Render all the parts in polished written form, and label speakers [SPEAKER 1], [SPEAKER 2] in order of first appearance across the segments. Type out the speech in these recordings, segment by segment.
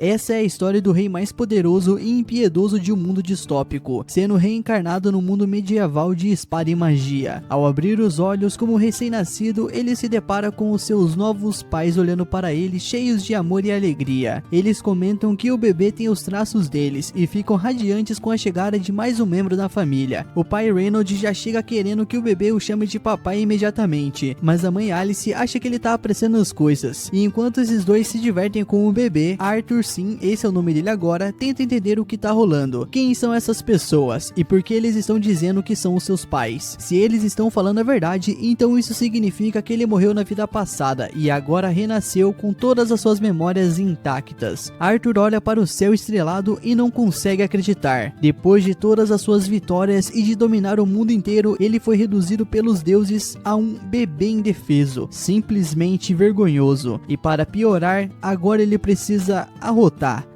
[SPEAKER 1] Essa é a história do rei mais poderoso e impiedoso de um mundo distópico, sendo reencarnado no mundo medieval de espada e magia. Ao abrir os olhos como recém-nascido, ele se depara com os seus novos pais olhando para ele cheios de amor e alegria. Eles comentam que o bebê tem os traços deles e ficam radiantes com a chegada de mais um membro da família. O pai Reynolds já chega querendo que o bebê o chame de papai imediatamente, mas a mãe Alice acha que ele tá apressando as coisas. E enquanto esses dois se divertem com o bebê, Arthur, sim, esse é o nome dele agora, tenta entender o que tá rolando. Quem são essas pessoas e por que eles estão dizendo que são os seus pais? Se eles estão falando a verdade, então isso significa que ele morreu na vida passada e agora renasceu com todas as suas memórias intactas. Arthur olha para o céu estrelado e não consegue acreditar. Depois de todas as suas vitórias e de dominar o mundo inteiro, ele foi reduzido pelos deuses a um bebê indefeso, simplesmente vergonhoso. E para piorar, agora ele precisa arrotar.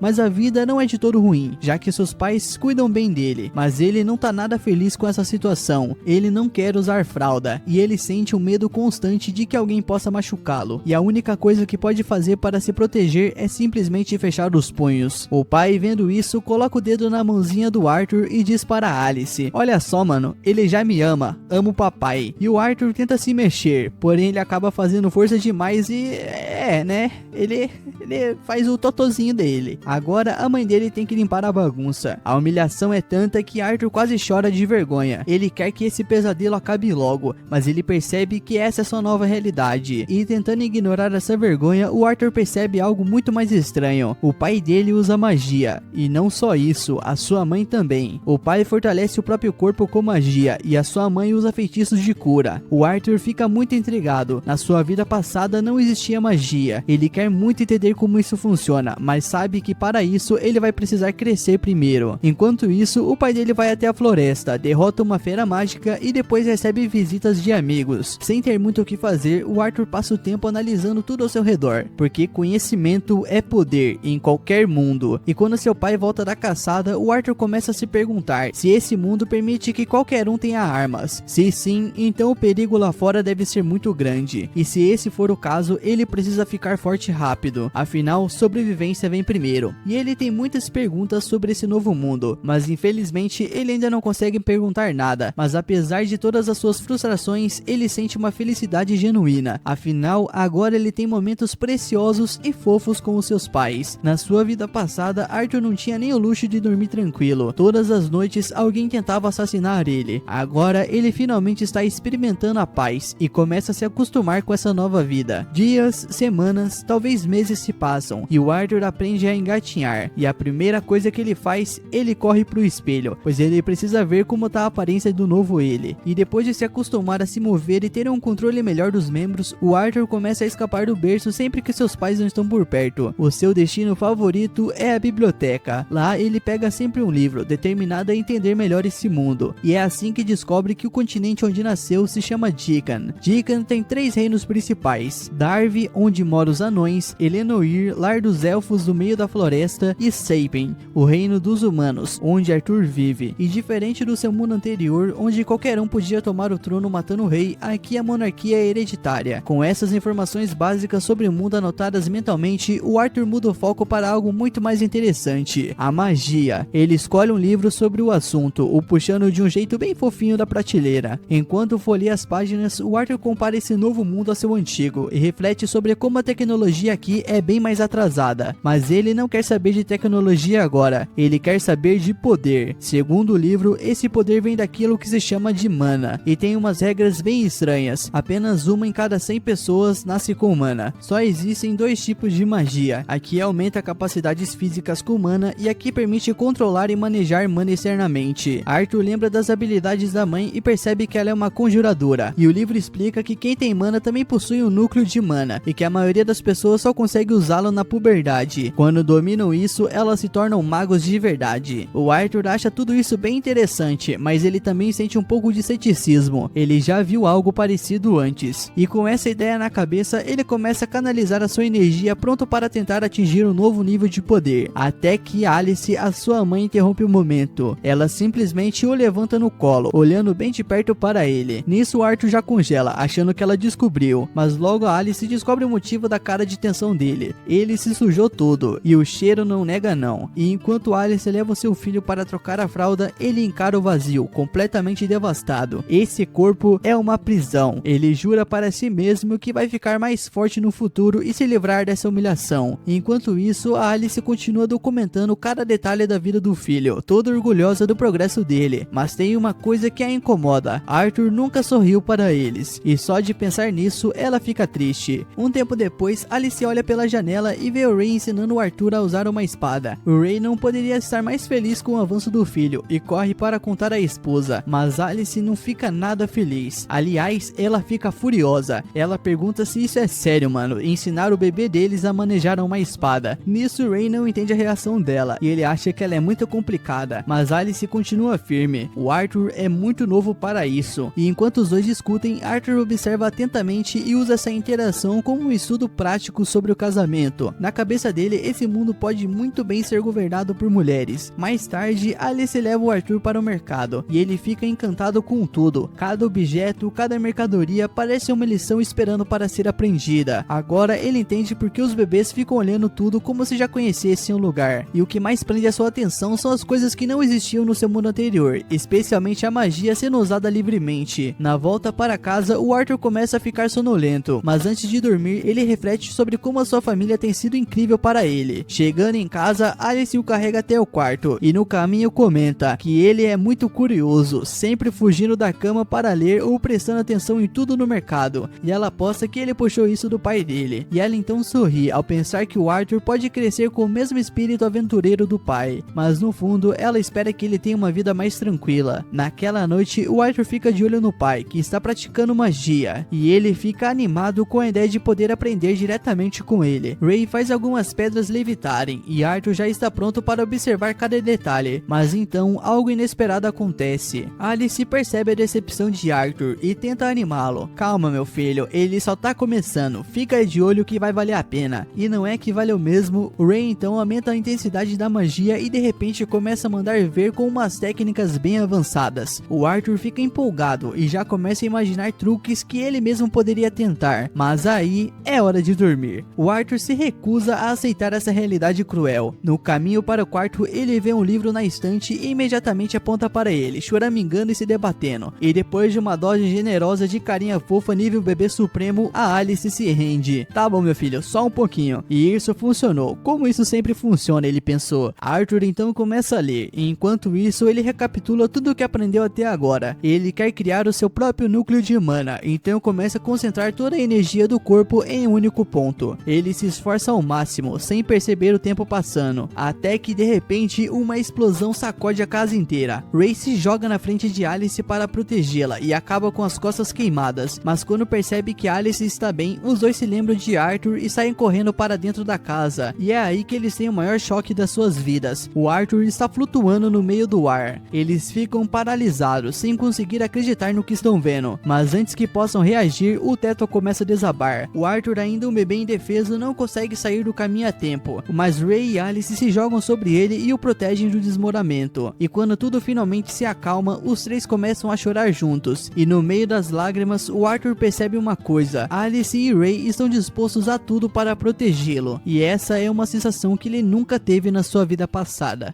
[SPEAKER 1] Mas a vida não é de todo ruim, já que seus pais cuidam bem dele, mas ele não tá nada feliz com essa situação. Ele não quer usar fralda e ele sente um medo constante de que alguém possa machucá-lo, e a única coisa que pode fazer para se proteger é simplesmente fechar os punhos. O pai, vendo isso, coloca o dedo na mãozinha do Arthur e diz para Alice: olha só, mano, ele já me ama, amo o papai. E o Arthur tenta se mexer, porém ele acaba fazendo força demais e né, ele faz o totozinho dele. Agora a mãe dele tem que limpar a bagunça. A humilhação é tanta que Arthur quase chora de vergonha. Ele quer que esse pesadelo acabe logo, mas ele percebe que essa é sua nova realidade. E tentando ignorar essa vergonha, o Arthur percebe algo muito mais estranho. O pai dele usa magia, e não só isso, a sua mãe também. O pai fortalece o próprio corpo com magia, e a sua mãe usa feitiços de cura. O Arthur fica muito intrigado. Na sua vida passada não existia magia. Ele quer muito entender como isso funciona, mas sabe que para isso ele vai precisar crescer primeiro. Enquanto isso, o pai dele vai até a floresta, derrota uma fera mágica e depois recebe visitas de amigos. Sem ter muito o que fazer, o Arthur passa o tempo analisando tudo ao seu redor, porque conhecimento é poder em qualquer mundo. E quando seu pai volta da caçada, o Arthur começa a se perguntar se esse mundo permite que qualquer um tenha armas. Se sim, então o perigo lá fora deve ser muito grande. E se esse for o caso, ele precisa ficar forte rápido. Afinal, sobrevivência vem primeiro. E ele tem muitas perguntas sobre esse novo mundo, mas infelizmente ele ainda não consegue perguntar nada. Mas apesar de todas as suas frustrações, ele sente uma felicidade genuína. Afinal, agora ele tem momentos preciosos e fofos com os seus pais. Na sua vida passada, Arthur não tinha nem o luxo de dormir tranquilo. Todas as noites alguém tentava assassinar ele. Agora ele finalmente está experimentando a paz e começa a se acostumar com essa nova vida. Dias, semanas, talvez meses se passam e o Arthur aprende a engatinhar. E a primeira coisa que ele faz, ele corre pro espelho, pois ele precisa ver como tá a aparência do novo ele. E depois de se acostumar a se mover e ter um controle melhor dos membros, o Arthur começa a escapar do berço sempre que seus pais não estão por perto. O seu destino favorito é a biblioteca. Lá ele pega sempre um livro, determinado a entender melhor esse mundo. E é assim que descobre que o continente onde nasceu se chama Dican. Dican tem 3 reinos principais: Darvi, onde moram os anões; Elenoir, lar dos elfos do meio da floresta; e Seipen, o reino dos humanos, onde Arthur vive. E diferente do seu mundo anterior, onde qualquer um podia tomar o trono matando o rei, aqui a monarquia é hereditária. Com essas informações básicas sobre o mundo anotadas mentalmente, o Arthur muda o foco para algo muito mais interessante: a magia. Ele escolhe um livro sobre o assunto, o puxando de um jeito bem fofinho da prateleira. Enquanto folheia as páginas, o Arthur compara esse novo mundo ao seu antigo e reflete sobre como a tecnologia aqui é bem mais atrasada. Mas ele não quer saber de tecnologia agora, ele quer saber de poder. Segundo o livro, esse poder vem daquilo que se chama de mana, e tem umas regras bem estranhas. Apenas uma em cada 100 pessoas nasce com mana. Só existem 2 tipos de magia: a que aumenta capacidades físicas com mana e a que permite controlar e manejar mana externamente. Arthur lembra das habilidades da mãe e percebe que ela é uma conjuradora, e o livro explica que quem tem mana também possui um núcleo de mana, e que a maioria das pessoas só consegue usá-lo na puberdade. Quando dominam isso, elas se tornam magos de verdade. O Arthur acha tudo isso bem interessante, mas ele também sente um pouco de ceticismo. Ele já viu algo parecido antes, e com essa ideia na cabeça, ele começa a canalizar a sua energia pronto para tentar atingir um novo nível de poder. Até que Alice, a sua mãe, interrompe o momento. Ela simplesmente o levanta no colo, olhando bem de perto para ele. Nisso, Arthur já congela, achando que ela descobriu, mas logo a Alice descobre o motivo da cara de tensão dele. Ele se sujou todo. tudo, e o cheiro não nega não. E enquanto Alice leva o seu filho para trocar a fralda, ele encara o vazio, completamente devastado. Esse corpo é uma prisão. Ele jura para si mesmo que vai ficar mais forte no futuro e se livrar dessa humilhação. Enquanto isso, a Alice continua documentando cada detalhe da vida do filho, toda orgulhosa do progresso dele. Mas tem uma coisa que a incomoda: Arthur nunca sorriu para eles, e só de pensar nisso ela fica triste. Um tempo depois, Alice olha pela janela e vê o Ray ensinando o Arthur a usar uma espada. O Ray não poderia estar mais feliz com o avanço do filho e corre para contar à esposa, mas Alice não fica nada feliz. Aliás, ela fica furiosa. Ela pergunta se isso é sério, mano, ensinar o bebê deles a manejar uma espada. Nisso, Ray não entende a reação dela e ele acha que ela é muito complicada, mas Alice continua firme. O Arthur é muito novo para isso, e enquanto os dois discutem, Arthur observa atentamente e usa essa interação como um estudo prático sobre o casamento. Na cabeça dele, esse mundo pode muito bem ser governado por mulheres. Mais tarde, Alice leva o Arthur para o mercado e ele fica encantado com tudo. Cada objeto, cada mercadoria parece uma lição esperando para ser aprendida. Agora ele entende porque os bebês ficam olhando tudo como se já conhecessem o lugar. E o que mais prende a sua atenção são as coisas que não existiam no seu mundo anterior, especialmente a magia sendo usada livremente. Na volta para casa, o Arthur começa a ficar sonolento, mas antes de dormir, ele reflete sobre como a sua família tem sido incrível para ele. Chegando em casa, Alice o carrega até o quarto e no caminho comenta que ele é muito curioso, sempre fugindo da cama para ler ou prestando atenção em tudo no mercado, e ela aposta que ele puxou isso do pai dele. E ela então sorri ao pensar que o Arthur pode crescer com o mesmo espírito aventureiro do pai, mas no fundo ela espera que ele tenha uma vida mais tranquila. Naquela noite, o Arthur fica de olho no pai, que está praticando magia, e ele fica animado com a ideia de poder aprender diretamente com ele. Ray faz algumas pedras levitarem e Arthur já está pronto para observar cada detalhe, mas então algo inesperado acontece. Alice percebe a decepção de Arthur e tenta animá-lo. Calma, meu filho, ele só tá começando, fica de olho que vai valer a pena. E não é que valeu mesmo. O Ray então aumenta a intensidade da magia e de repente começa a mandar ver com umas técnicas bem avançadas. O Arthur fica empolgado e já começa a imaginar truques que ele mesmo poderia tentar, mas aí é hora de dormir. O Arthur se recusa a aceitar essa realidade cruel. No caminho para o quarto, ele vê um livro na estante e imediatamente aponta para ele, choramingando e se debatendo. E depois de uma dose generosa de carinha fofa nível bebê supremo, a Alice se rende. Tá bom, meu filho, só um pouquinho. E isso funcionou, como isso sempre funciona, ele pensou. Arthur então começa a ler, e enquanto isso ele recapitula tudo o que aprendeu até agora. Ele quer criar o seu próprio núcleo de mana, então começa a concentrar toda a energia do corpo em um único ponto. Ele se esforça ao máximo, sem perceber o tempo passando, até que de repente uma explosão sacode a casa inteira. Ray se joga na frente de Alice para protegê-la e acaba com as costas queimadas, mas quando percebe que Alice está bem, os dois se lembram de Arthur e saem correndo para dentro da casa, e é aí que eles têm o maior choque das suas vidas. O Arthur está flutuando no meio do ar. Eles ficam paralisados, sem conseguir acreditar no que estão vendo, mas antes que possam reagir, o teto começa a desabar. O Arthur, ainda um bebê indefeso, não consegue sair do caminho a tempo, mas Ray e Alice se jogam sobre ele e o protegem do desmoronamento. E quando tudo finalmente se acalma, os três começam a chorar juntos, e no meio das lágrimas, o Arthur percebe uma coisa: Alice e Ray estão dispostos a tudo para protegê-lo, e essa é uma sensação que ele nunca teve na sua vida passada.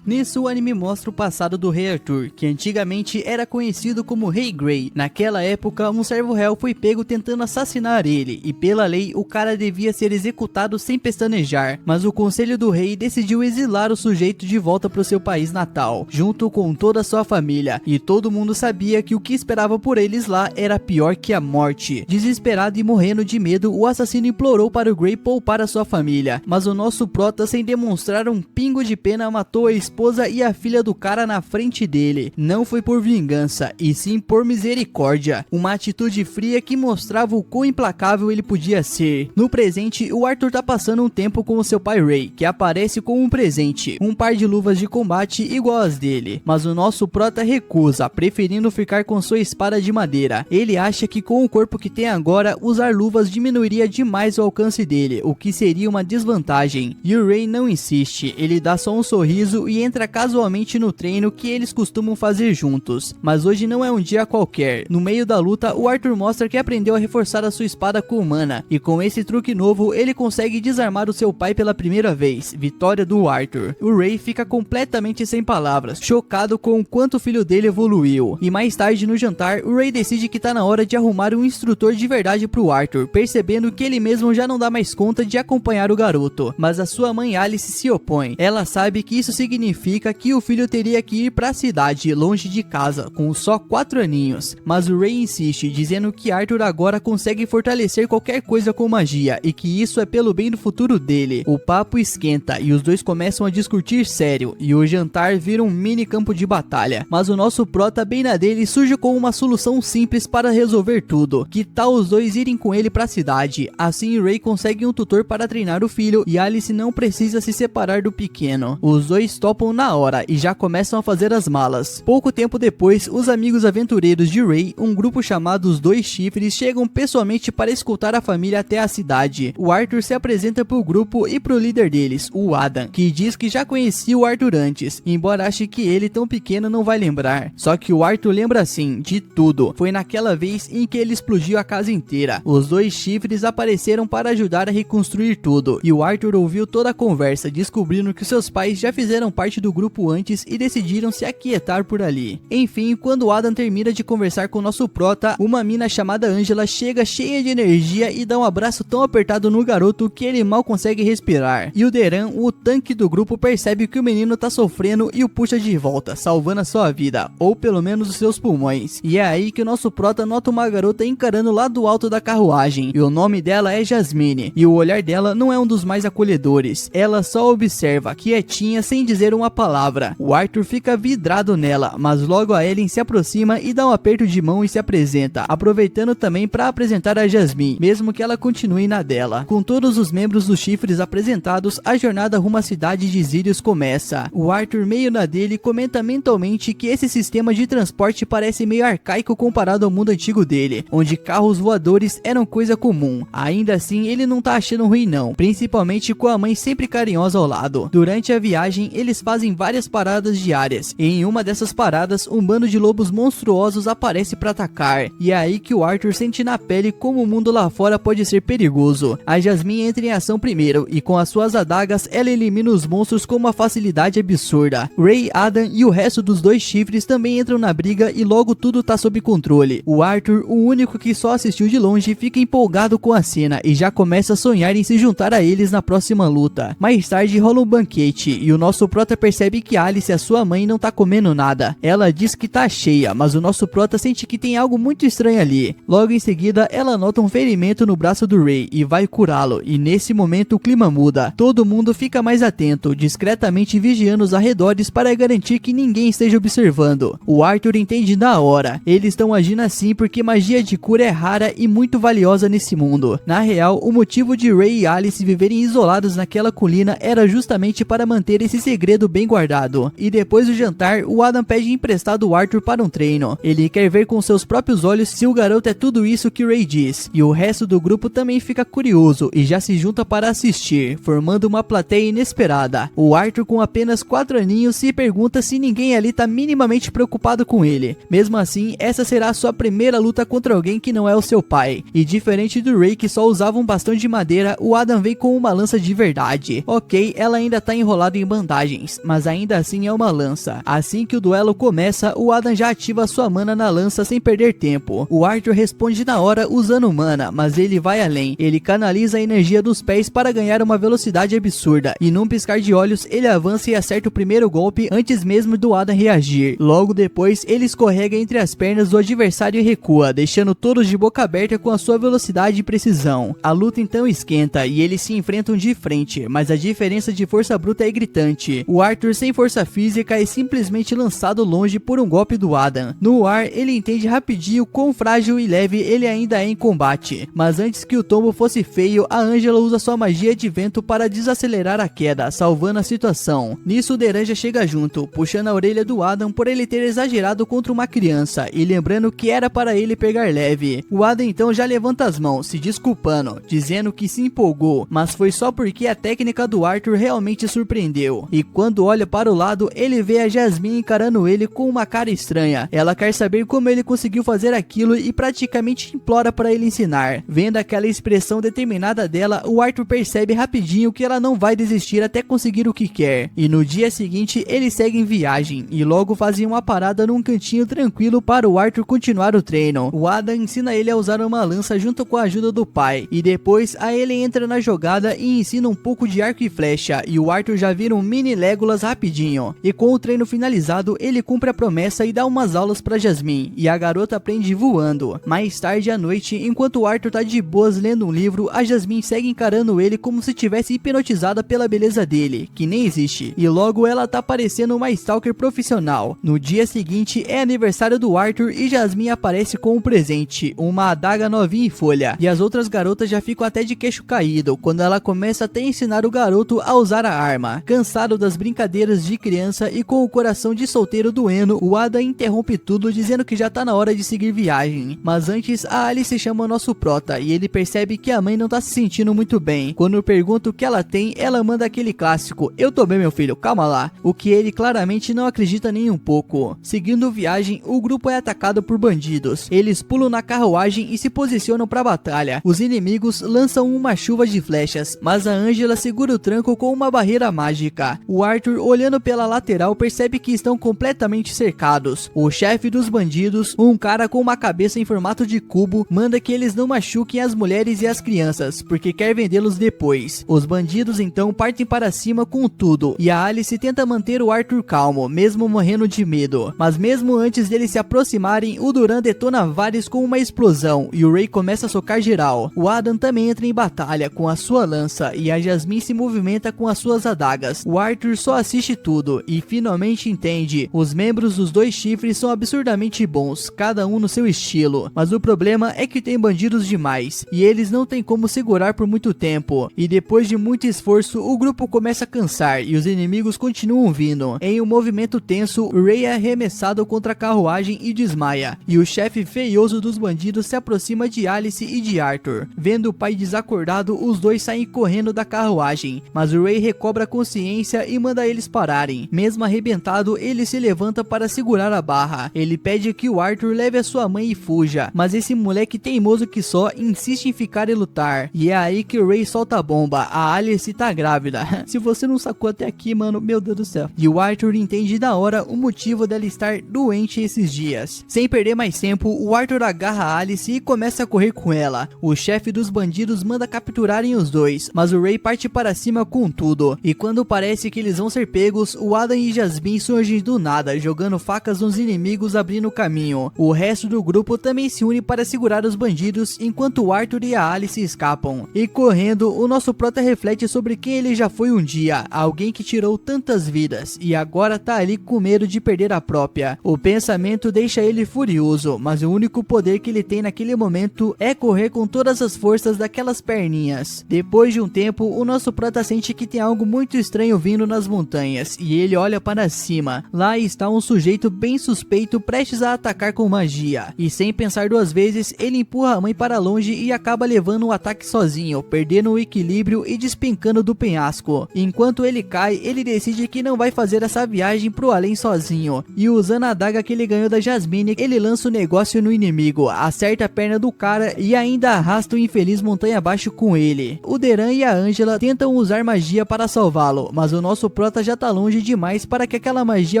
[SPEAKER 1] Nisso, o anime mostra o passado do Rei Arthur, que antigamente era conhecido como Rei Grey. Naquela época, um servo real foi pego tentando assassinar ele, e pela lei, o cara devia ser executado sem pestanejar, mas o conselho do rei decidiu exilar o sujeito de volta para o seu país natal, junto com toda a sua família, e todo mundo sabia que o que esperava por eles lá era pior que a morte. Desesperado e morrendo de medo, o assassino implorou para o Grey poupar a sua família, mas o nosso prota, sem demonstrar um pingo de pena, matou a esposa e a filha do cara na frente dele. Não foi por vingança, e sim por misericórdia. Uma atitude fria que mostrava o quão implacável ele podia ser. No presente, o Arthur tá passando um tempo com o seu pai Ray, que aparece com um presente, um par de luvas de combate igual às dele. Mas o nosso prota recusa, preferindo ficar com sua espada de madeira. Ele acha que com o corpo que tem agora, usar luvas diminuiria demais o alcance dele, o que seria uma desvantagem. E o Ray não insiste, ele dá só um sorriso e entra casualmente no treino que eles costumam fazer juntos. Mas hoje não é um dia qualquer. No meio da luta, o Arthur mostra que aprendeu a reforçar a sua espada com mana, e com esse truque novo, ele consegue desarmar o seu pai pela primeira vez. Vitória do Arthur. O Ray fica completamente sem palavras, chocado com o quanto o filho dele evoluiu. E mais tarde no jantar, o Ray decide que tá na hora de arrumar um instrutor de verdade pro Arthur, percebendo que ele mesmo já não dá mais conta de acompanhar o garoto. Mas a sua mãe Alice se opõe. Ela sabe que isso significa que o filho teria que ir pra cidade, longe de casa, com só 4 aninhos. Mas o Ray insiste, dizendo que Arthur agora consegue fortalecer qualquer coisa com magia, e que isso é pelo bem do futuro dele. O papo esquenta, e os dois começam a discutir sério, e o jantar vira um mini campo de batalha. Mas o nosso prota bem na dele surge com uma solução simples para resolver tudo. Que tal os dois irem com ele pra cidade? Assim Ray consegue um tutor para treinar o filho, e Alice não precisa se separar do pequeno. Os dois topam na hora, e já começam a fazer as malas. Pouco tempo depois, os amigos aventureiros de Ray, um grupo chamado os Dois Chifres, chegam pessoalmente para escoltar a família até a cidade. O Arthur se apresenta pro grupo e pro líder deles, o Adam, que diz que já conhecia o Arthur antes, embora ache que ele tão pequeno não vai lembrar. Só que o Arthur lembra sim, de tudo. Foi naquela vez em que ele explodiu a casa inteira. Os Dois Chifres apareceram para ajudar a reconstruir tudo, e o Arthur ouviu toda a conversa, descobrindo que seus pais já fizeram parte do grupo antes e decidiram se aquietar por ali. Enfim, quando o Adam termina de conversar com o nosso prota, uma mina chamada Angela chega cheia de energia e dá um abraço tão apertado no garoto que ele mal consegue respirar. E o Deran, o tanque do grupo, percebe que o menino tá sofrendo e o puxa de volta, salvando a sua vida, ou pelo menos os seus pulmões. E é aí que o nosso prota nota uma garota encarando lá do alto da carruagem, e o nome dela é Jasmine, e o olhar dela não é um dos mais acolhedores. Ela só observa, quietinha, sem dizer uma palavra. O Arthur fica vidrado nela, mas logo a Ellen se aproxima e dá um aperto de mão e se apresenta, aproveitando também para apresentar a Jasmine, mesmo que ela continue na dela. Com todos os membros dos chifres apresentados, a jornada rumo à cidade de Sirius começa. O Arthur, meio na dele, comenta mentalmente que esse sistema de transporte parece meio arcaico comparado ao mundo antigo dele, onde carros voadores eram coisa comum. Ainda assim, ele não tá achando ruim não, principalmente com a mãe sempre carinhosa ao lado. Durante a viagem, eles fazem várias paradas diárias, e em uma dessas paradas, um bando de lobos monstruosos aparece para atacar, e é aí que o Arthur sente na pele como o mundo lá fora pode ser perigoso. A Jasmine entra em ação primeiro, e com as suas adagas, ela elimina os monstros com uma facilidade absurda. Ray, Adam e o resto dos Dois Chifres também entram na briga e logo tudo tá sob controle. O Arthur, o único que só assistiu de longe, fica empolgado com a cena e já começa a sonhar em se juntar a eles na próxima luta. Mais tarde rola um banquete, e o nosso prota percebe que Alice, a sua mãe, não tá comendo nada. Ela diz que tá cheia, mas o nosso prota sente que tem algo muito estranho ali. Logo em seguida, ela nota um ferimento no braço do Ray e vai curá-lo, e nesse momento o clima muda. Todo mundo fica mais atento, discretamente vigiando os arredores para garantir que ninguém esteja observando. O Arthur entende na hora. Eles estão agindo assim porque magia de cura é rara e muito valiosa nesse mundo. Na real, o motivo de Ray e Alice viverem isolados naquela colina era justamente para manter esse segredo bem guardado. E depois do jantar, o Adam pede emprestado o Arthur para um treino. Ele quer ver com seus próprios olhos se o garoto é tudo isso que Ray diz. E o resto do grupo também fica curioso e já se junta para assistir, formando uma plateia inesperada. O Arthur, com apenas 4 aninhos, se pergunta se ninguém ali tá minimamente preocupado com ele. Mesmo assim, essa será a sua primeira luta contra alguém que não é o seu pai. E diferente do Ray, que só usava um bastão de madeira, o Adam vem com uma lança de verdade. Ok, ela ainda tá enrolada em bandagens, mas ainda assim é uma lança. Assim que o duelo começa, o Adam já ativa sua mana na lança sem perder tempo. O Arthur responde na hora usando mana, mas ele vai além. Ele canaliza a energia dos pés para ganhar uma velocidade absurda, e num piscar de olhos ele avança e acerta o primeiro golpe antes mesmo do Adam reagir. Logo depois, ele escorrega entre as pernas do adversário e recua, deixando todos de boca aberta com a sua velocidade e precisão. A luta então esquenta e eles se enfrentam de frente, mas a diferença de força bruta é gritante. O Arthur, sem força física, é simplesmente lançado longe por um golpe do Adam. No ar, ele entende rapidinho quão frágil e leve ele ainda é em combate. Mas antes que o tombo fosse feio, a Angela usa sua magia de vento para desacelerar a queda, salvando a situação. Nisso, o Deran já chega junto, puxando a orelha do Adam por ele ter exagerado contra uma criança, e lembrando que era para ele pegar leve. O Adam então já levanta as mãos, se desculpando, dizendo que se empolgou, mas foi só porque a técnica do Arthur realmente surpreendeu. E quando quando olha para o lado, ele vê a Jasmine encarando ele com uma cara estranha. Ela quer saber como ele conseguiu fazer aquilo e praticamente implora para ele ensinar. Vendo aquela expressão determinada dela, o Arthur percebe rapidinho que ela não vai desistir até conseguir o que quer. E no dia seguinte, eles seguem viagem e logo fazem uma parada num cantinho tranquilo para o Arthur continuar o treino. O Adam ensina ele a usar uma lança junto com a ajuda do pai, e depois a Ellie entra na jogada e ensina um pouco de arco e flecha, e o Arthur já vira um mini Legolas rapidinho. E com o treino finalizado, ele cumpre a promessa e dá umas aulas pra Jasmine, e a garota aprende voando. Mais tarde à noite, enquanto o Arthur tá de boas lendo um livro, a Jasmine segue encarando ele como se tivesse hipnotizada pela beleza dele, que nem existe, e logo ela tá parecendo uma stalker profissional. No dia seguinte é aniversário do Arthur e Jasmine aparece com um presente, uma adaga novinha em folha, e as outras garotas já ficam até de queixo caído quando ela começa até a ensinar o garoto a usar a arma. Cansado das brincadeiras de criança e com o coração de solteiro doendo, o Adam interrompe tudo dizendo que já tá na hora de seguir viagem. Mas antes, a Alice chama o nosso prota e ele percebe que a mãe não tá se sentindo muito bem. Quando pergunta o que ela tem, ela manda aquele clássico: "Eu tô bem, meu filho, calma lá", o que ele claramente não acredita nem um pouco. Seguindo viagem, o grupo é atacado por bandidos. Eles pulam na carruagem e se posicionam pra batalha. Os inimigos lançam uma chuva de flechas, mas a Angela segura o tranco com uma barreira mágica. O Arthur, olhando pela lateral, percebe que estão completamente cercados. O chefe dos bandidos, um cara com uma cabeça em formato de cubo, manda que eles não machuquem as mulheres e as crianças, porque quer vendê-los depois. Os bandidos então partem para cima com tudo, e a Alice tenta manter o Arthur calmo, mesmo morrendo de medo. Mas mesmo antes deles se aproximarem, o Duran detona vários com uma explosão, e o Ray começa a socar geral. O Adam também entra em batalha com a sua lança, e a Jasmine se movimenta com as suas adagas. O Arthur só assiste tudo, e finalmente entende: os membros dos dois chifres são absurdamente bons, cada um no seu estilo, mas o problema é que tem bandidos demais, e eles não têm como segurar por muito tempo, e depois de muito esforço, o grupo começa a cansar, e os inimigos continuam vindo. Em um movimento tenso, o Ray é arremessado contra a carruagem e desmaia, e o chefe feioso dos bandidos se aproxima de Alice e de Arthur. Vendo o pai desacordado, os dois saem correndo da carruagem, mas o Ray recobra a consciência e manda eles pararem. Mesmo arrebentado, ele se levanta para segurar a barra. Ele pede que o Arthur leve a sua mãe e fuja, mas esse moleque teimoso que só insiste em ficar e lutar. E é aí que o Ray solta a bomba: a Alice tá grávida. Se você não sacou até aqui, mano, meu Deus do céu. E o Arthur entende da hora o motivo dela estar doente esses dias. Sem perder mais tempo, o Arthur agarra a Alice e começa a correr com ela. O chefe dos bandidos manda capturarem os dois, mas o Ray parte para cima com tudo. E quando parece que eles vão ser pegos, o Adam e Jasmine surgem do nada, jogando facas nos inimigos, abrindo caminho. O resto do grupo também se une para segurar os bandidos, enquanto o Arthur e a Alice escapam. E correndo, o nosso prota reflete sobre quem ele já foi um dia, alguém que tirou tantas vidas, e agora tá ali com medo de perder a própria. O pensamento deixa ele furioso, mas o único poder que ele tem naquele momento é correr com todas as forças daquelas perninhas. Depois de um tempo, o nosso prota sente que tem algo muito estranho vindo nas montanhas, e ele olha para cima. Lá está um sujeito bem suspeito prestes a atacar com magia, e sem pensar duas vezes, ele empurra a mãe para longe e acaba levando o ataque sozinho, perdendo o equilíbrio e despencando do penhasco. Enquanto ele cai, ele decide que não vai fazer essa viagem pro além sozinho, e usando a adaga que ele ganhou da Jasmine, ele lança o negócio no inimigo, acerta a perna do cara e ainda arrasta o infeliz montanha abaixo com ele. O Deran e a Angela tentam usar magia para salvá-lo, mas o nosso prota já tá longe demais para que aquela magia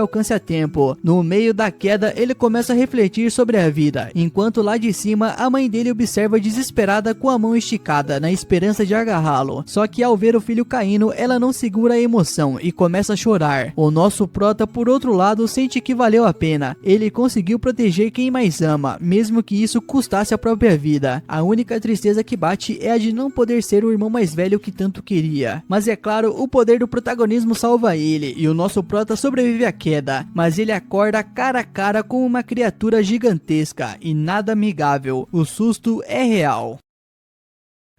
[SPEAKER 1] alcance a tempo. No meio da queda, ele começa a refletir sobre a vida, enquanto lá de cima, a mãe dele observa desesperada com a mão esticada, na esperança de agarrá-lo. Só que ao ver o filho caindo, ela não segura a emoção e começa a chorar. O nosso prota, por outro lado, sente que valeu a pena. Ele conseguiu proteger quem mais ama, mesmo que isso custasse a própria vida. A única tristeza que bate é a de não poder ser o irmão mais velho que tanto queria. Mas é claro, o poder do protagonismo salva ele, e o nosso prota sobrevive à queda, mas ele acorda cara a cara com uma criatura gigantesca e nada amigável. O susto é real.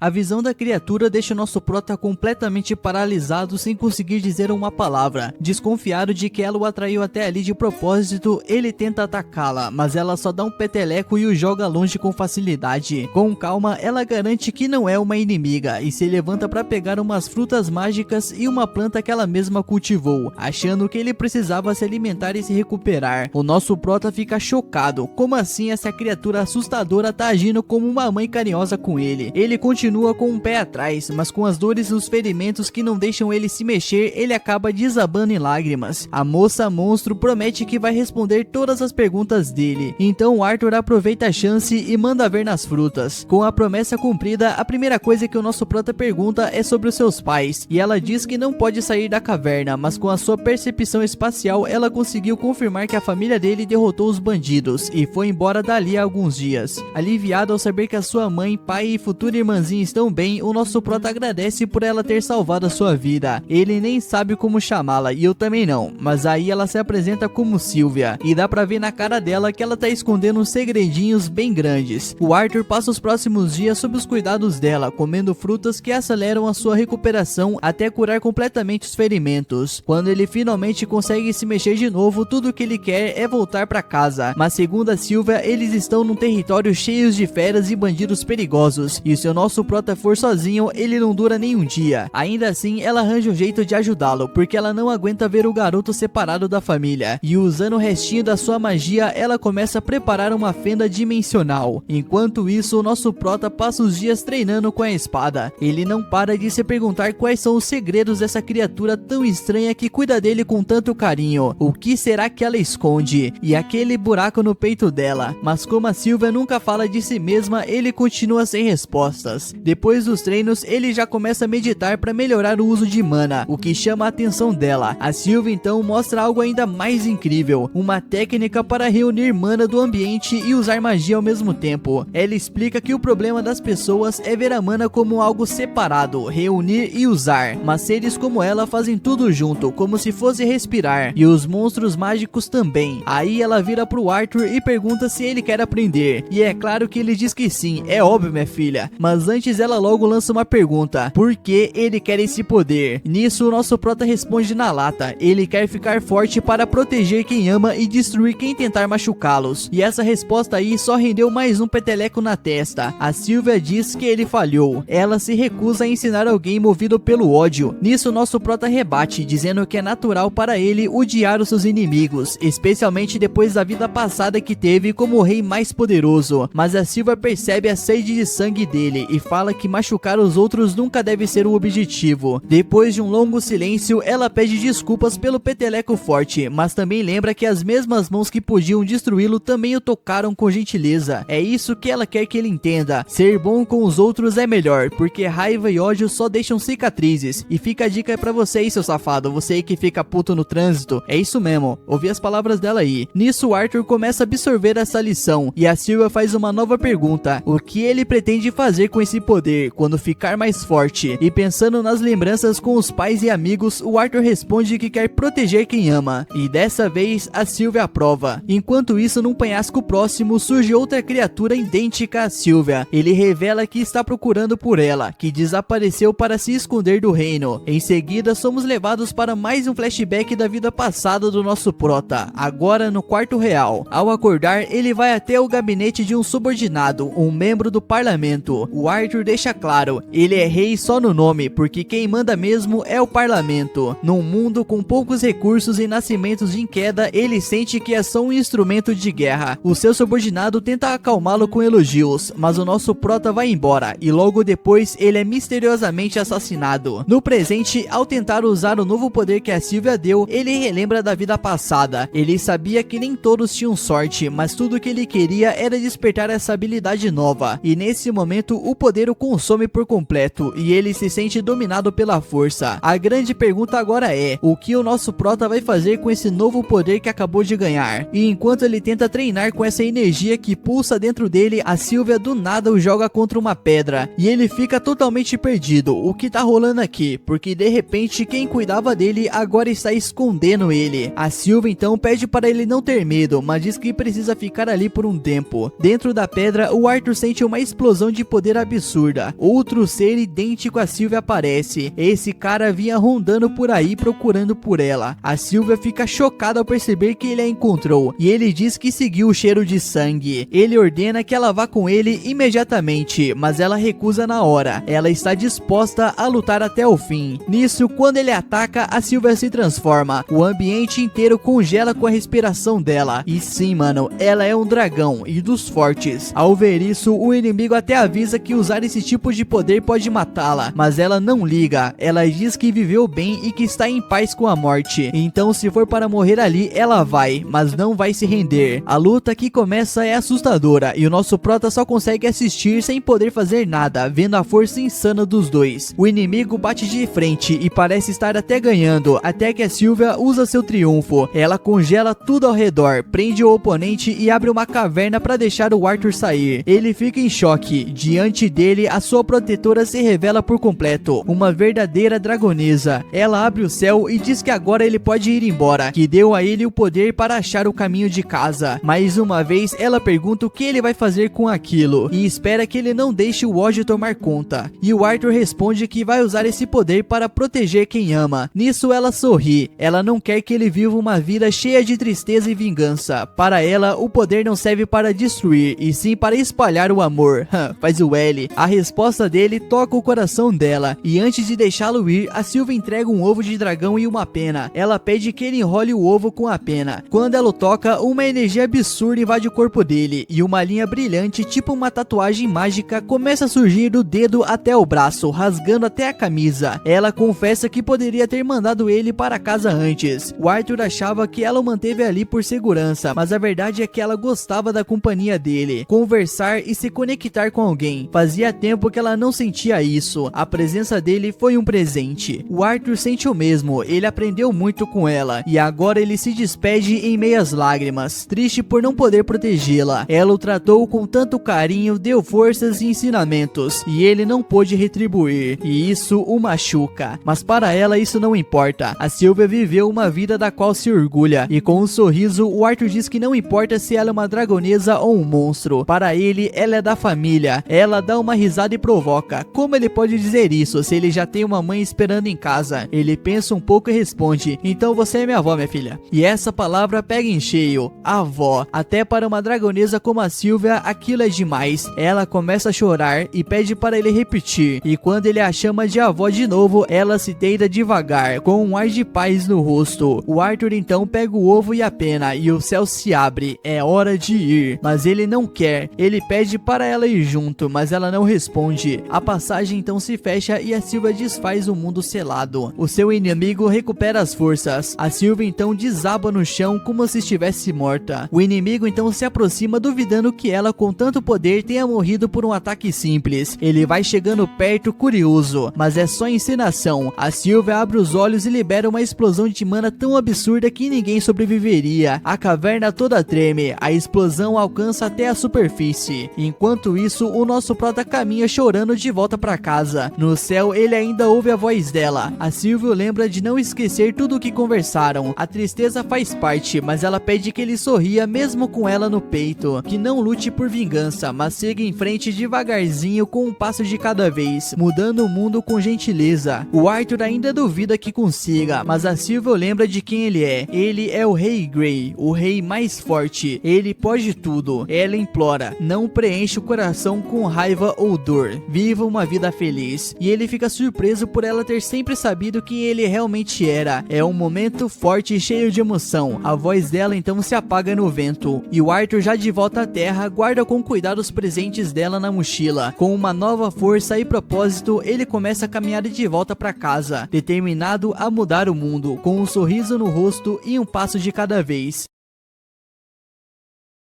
[SPEAKER 1] A visão da criatura deixa o nosso prota completamente paralisado, sem conseguir dizer uma palavra. Desconfiado de que ela o atraiu até ali de propósito, ele tenta atacá-la, mas ela só dá um peteleco e o joga longe com facilidade. Com calma, ela garante que não é uma inimiga e se levanta para pegar umas frutas mágicas e uma planta que ela mesma cultivou, achando que ele precisava se alimentar e se recuperar. O nosso prota fica chocado. Como assim essa criatura assustadora tá agindo como uma mãe carinhosa com ele? Ele continua com um pé atrás, mas com as dores e os ferimentos que não deixam ele se mexer, ele acaba desabando em lágrimas. A moça monstro promete que vai responder todas as perguntas dele. Então o Arthur aproveita a chance e manda ver nas frutas. Com a promessa cumprida, a primeira coisa que o nosso prota pergunta é sobre os seus pais, e ela diz que não pode sair da caverna, mas com a sua percepção espacial, ela conseguiu confirmar que a família dele derrotou os bandidos e foi embora dali há alguns dias. Aliviado ao saber que a sua mãe, pai e futura irmãzinha estão bem, o nosso prota agradece por ela ter salvado a sua vida. Ele nem sabe como chamá-la, e eu também não, mas aí ela se apresenta como Sylvia, e dá pra ver na cara dela que ela tá escondendo uns segredinhos bem grandes. O Arthur passa os próximos dias sob os cuidados dela, comendo frutas que aceleram a sua recuperação até curar completamente os ferimentos. Quando ele finalmente consegue se mexer de novo, tudo o que ele quer é voltar pra casa, mas segundo a Sylvia, eles estão num território cheio de feras e bandidos perigosos, e se o nosso prota for sozinho, ele não dura nem um dia. Ainda assim, ela arranja um jeito de ajudá-lo, porque ela não aguenta ver o garoto separado da família, e usando o restinho da sua magia, ela começa a preparar uma fenda dimensional. Enquanto isso, o nosso prota passa os dias treinando com a espada. Ele não para de se perguntar quais são os segredos dessa criatura tão estranha que cuida dele com tanto carinho. O que será que ela esconde? E aquele buraco no peito dela? Mas como a Sylvia nunca fala de si mesma, ele continua sem respostas. Depois dos treinos, ele já começa a meditar para melhorar o uso de mana, o que chama a atenção dela. A Sylvia então mostra algo ainda mais incrível, uma técnica para reunir mana do ambiente e usar magia ao mesmo tempo. Ela explica que o problema das pessoas é ver a mana como algo separado, reunir e usar, mas seres como ela fazem tudo junto, como se fosse respirar, e os monstros mágicos também. Aí ela vira pro Arthur e pergunta se ele quer aprender, e é claro que ele diz que sim, é óbvio minha filha, mas antes ela logo lança uma pergunta: por que ele quer esse poder? Nisso o nosso prota responde na lata: ele quer ficar forte para proteger quem ama e destruir quem tentar machucá-los. E essa resposta aí só rendeu mais um peteleco na testa. A Sylvia diz que ele falhou, ela se recusa a ensinar alguém movido pelo ódio. Nisso nosso prota rebate, dizendo que é natural para ele odiar os seus inimigos, especialmente depois da vida passada que teve como o rei mais poderoso. Mas a Sylvia percebe a sede de sangue dele e fala que machucar os outros nunca deve ser o objetivo. Depois de um longo silêncio, ela pede desculpas pelo peteleco forte, mas também lembra que as mesmas mãos que podiam destruí-lo também o tocaram com gentileza. É isso que ela quer que ele entenda: ser bom com os outros é melhor, porque raiva e ódio só deixam cicatrizes. E fica a dica pra você aí, seu safado, você aí que fica puto no trânsito, é isso mesmo, ouvi as palavras dela aí. Nisso o Arthur começa a absorver essa lição, e a Sylvia faz uma nova pergunta: o que ele pretende fazer com esse poder quando ficar mais forte? E pensando nas lembranças com os pais e amigos, o Arthur responde que quer proteger quem ama, e dessa vez a Sylvia aprova. Enquanto isso, num penhasco próximo surge outra criatura idêntica a Sylvia. Ele revela que está procurando por ela, que desapareceu para se esconder do reino. Em seguida, somos levados para mais um flashback da vida passada do nosso prota, agora no quarto real. Ao acordar, ele vai até o gabinete de um subordinado, um membro do parlamento. O Arthur deixa claro, ele é rei só no nome, porque quem manda mesmo é o parlamento. Num mundo com poucos recursos e nascimentos em queda, ele sente que é só um instrumento de guerra. O seu subordinado tenta acalmá-lo com elogios, mas o nosso prota vai embora, e logo depois ele é misteriosamente assassinado. No presente, ao tentar usar o novo poder que a Sylvia deu, ele relembra da vida passada. Ele sabia que nem todos tinham sorte, mas tudo que ele queria era despertar essa habilidade nova, e nesse momento o poder o consome por completo, e ele se sente dominado pela força. A grande pergunta agora é: o que o nosso prota vai fazer com esse novo poder que acabou de ganhar? E enquanto ele tenta treinar com essa energia que pulsa dentro dele, a Sylvia do nada o joga contra uma pedra, e ele fica totalmente perdido. O que tá rolando aqui? Porque de repente quem cuidava dele agora está escondendo ele. A Sylvia então pede para ele não ter medo, mas diz que precisa ficar ali por um tempo. Dentro da pedra, o Arthur sente uma explosão de poder absurdo absurda. Outro ser idêntico a Sylvia aparece. Esse cara vinha rondando por aí procurando por ela. A Sylvia fica chocada ao perceber que ele a encontrou e ele diz que seguiu o cheiro de sangue. Ele ordena que ela vá com ele imediatamente, mas ela recusa na hora. Ela está disposta a lutar até o fim. Nisso, quando ele ataca, a Sylvia se transforma. O ambiente inteiro congela com a respiração dela. E sim, mano, ela é um dragão e dos fortes. Ao ver isso, o inimigo até avisa que usar esse tipo de poder pode matá-la, mas ela não liga. Ela diz que viveu bem e que está em paz com a morte. Então, se for para morrer ali, ela vai, mas não vai se render. A luta que começa é assustadora e o nosso prota só consegue assistir sem poder fazer nada, vendo a força insana dos dois. O inimigo bate de frente e parece estar até ganhando, até que a Sylvia usa seu triunfo. Ela congela tudo ao redor, prende o oponente e abre uma caverna para deixar o Arthur sair. Ele fica em choque. Diante dele, a sua protetora se revela por completo, uma verdadeira dragonesa. Ela abre o céu e diz que agora ele pode ir embora, que deu a ele o poder para achar o caminho de casa. Mais uma vez, ela pergunta o que ele vai fazer com aquilo e espera que ele não deixe o ódio tomar conta. E o Arthur responde que vai usar esse poder para proteger quem ama. Nisso ela sorri. Ela não quer que ele viva uma vida cheia de tristeza e vingança. Para ela, o poder não serve para destruir, e sim para espalhar o amor. Faz o L. A resposta dele toca o coração dela, e antes de deixá-lo ir, a Sylvia entrega um ovo de dragão e uma pena. Ela pede que ele enrole o ovo com a pena. Quando ela o toca, uma energia absurda invade o corpo dele, e uma linha brilhante, tipo uma tatuagem mágica, começa a surgir do dedo até o braço, rasgando até a camisa. Ela confessa que poderia ter mandado ele para casa antes. O Arthur achava que ela o manteve ali por segurança, mas a verdade é que ela gostava da companhia dele, conversar e se conectar com alguém. Fazia tempo que ela não sentia isso. A presença dele foi um presente. O Arthur sente o mesmo, ele aprendeu muito com ela, e agora ele se despede em meias lágrimas, triste por não poder protegê-la. Ela o tratou com tanto carinho, deu forças e ensinamentos, e ele não pôde retribuir, e isso o machuca. Mas para ela isso não importa. A Sylvia viveu uma vida da qual se orgulha, e com um sorriso, o Arthur diz que não importa se ela é uma dragonesa ou um monstro. Para ele, ela é da família. Ela dá uma risada e provoca. Como ele pode dizer isso se ele já tem uma mãe esperando em casa? Ele pensa um pouco e responde: então você é minha avó, minha filha. E essa palavra pega em cheio. Avó. Até para uma dragonesa como a Sylvia, aquilo é demais. Ela começa a chorar e pede para ele repetir. E quando ele a chama de avó de novo, ela se deita devagar, com um ar de paz no rosto. O Arthur então pega o ovo e a pena, e o céu se abre. É hora de ir. Mas ele não quer. Ele pede para ela ir junto, mas ela não responde. A passagem então se fecha e a Sylvia desfaz o mundo selado. O seu inimigo recupera as forças. A Sylvia então desaba no chão como se estivesse morta. O inimigo então se aproxima, duvidando que ela, com tanto poder, tenha morrido por um ataque simples. Ele vai chegando perto, curioso, mas é só encenação. A Sylvia abre os olhos e libera uma explosão de mana tão absurda que ninguém sobreviveria. A caverna toda treme, a explosão alcança até a superfície. Enquanto isso, o nosso prota caminha chorando de volta para casa. No céu, ele ainda ouve a voz dela. A Sylvia lembra de não esquecer tudo o que conversaram. A tristeza faz parte, mas ela pede que ele sorria mesmo com ela no peito, que não lute por vingança, mas siga em frente devagarzinho, com um passo de cada vez, mudando o mundo com gentileza. O Arthur ainda duvida que consiga, mas a Sylvia lembra de quem ele é. Ele é o Rei Grey, o rei mais forte. Ele pode tudo. Ela implora: não preencha o coração com raiva ou dor. Viva uma vida feliz. E ele fica surpreso por ela ter sempre sabido quem ele realmente era. É um momento forte e cheio de emoção. A voz dela então se apaga no vento. E o Arthur, já de volta à terra, guarda com cuidado os presentes dela na mochila. Com uma nova força e propósito, ele começa a caminhar de volta para casa, determinado a mudar o mundo, com um sorriso no rosto e um passo de cada vez.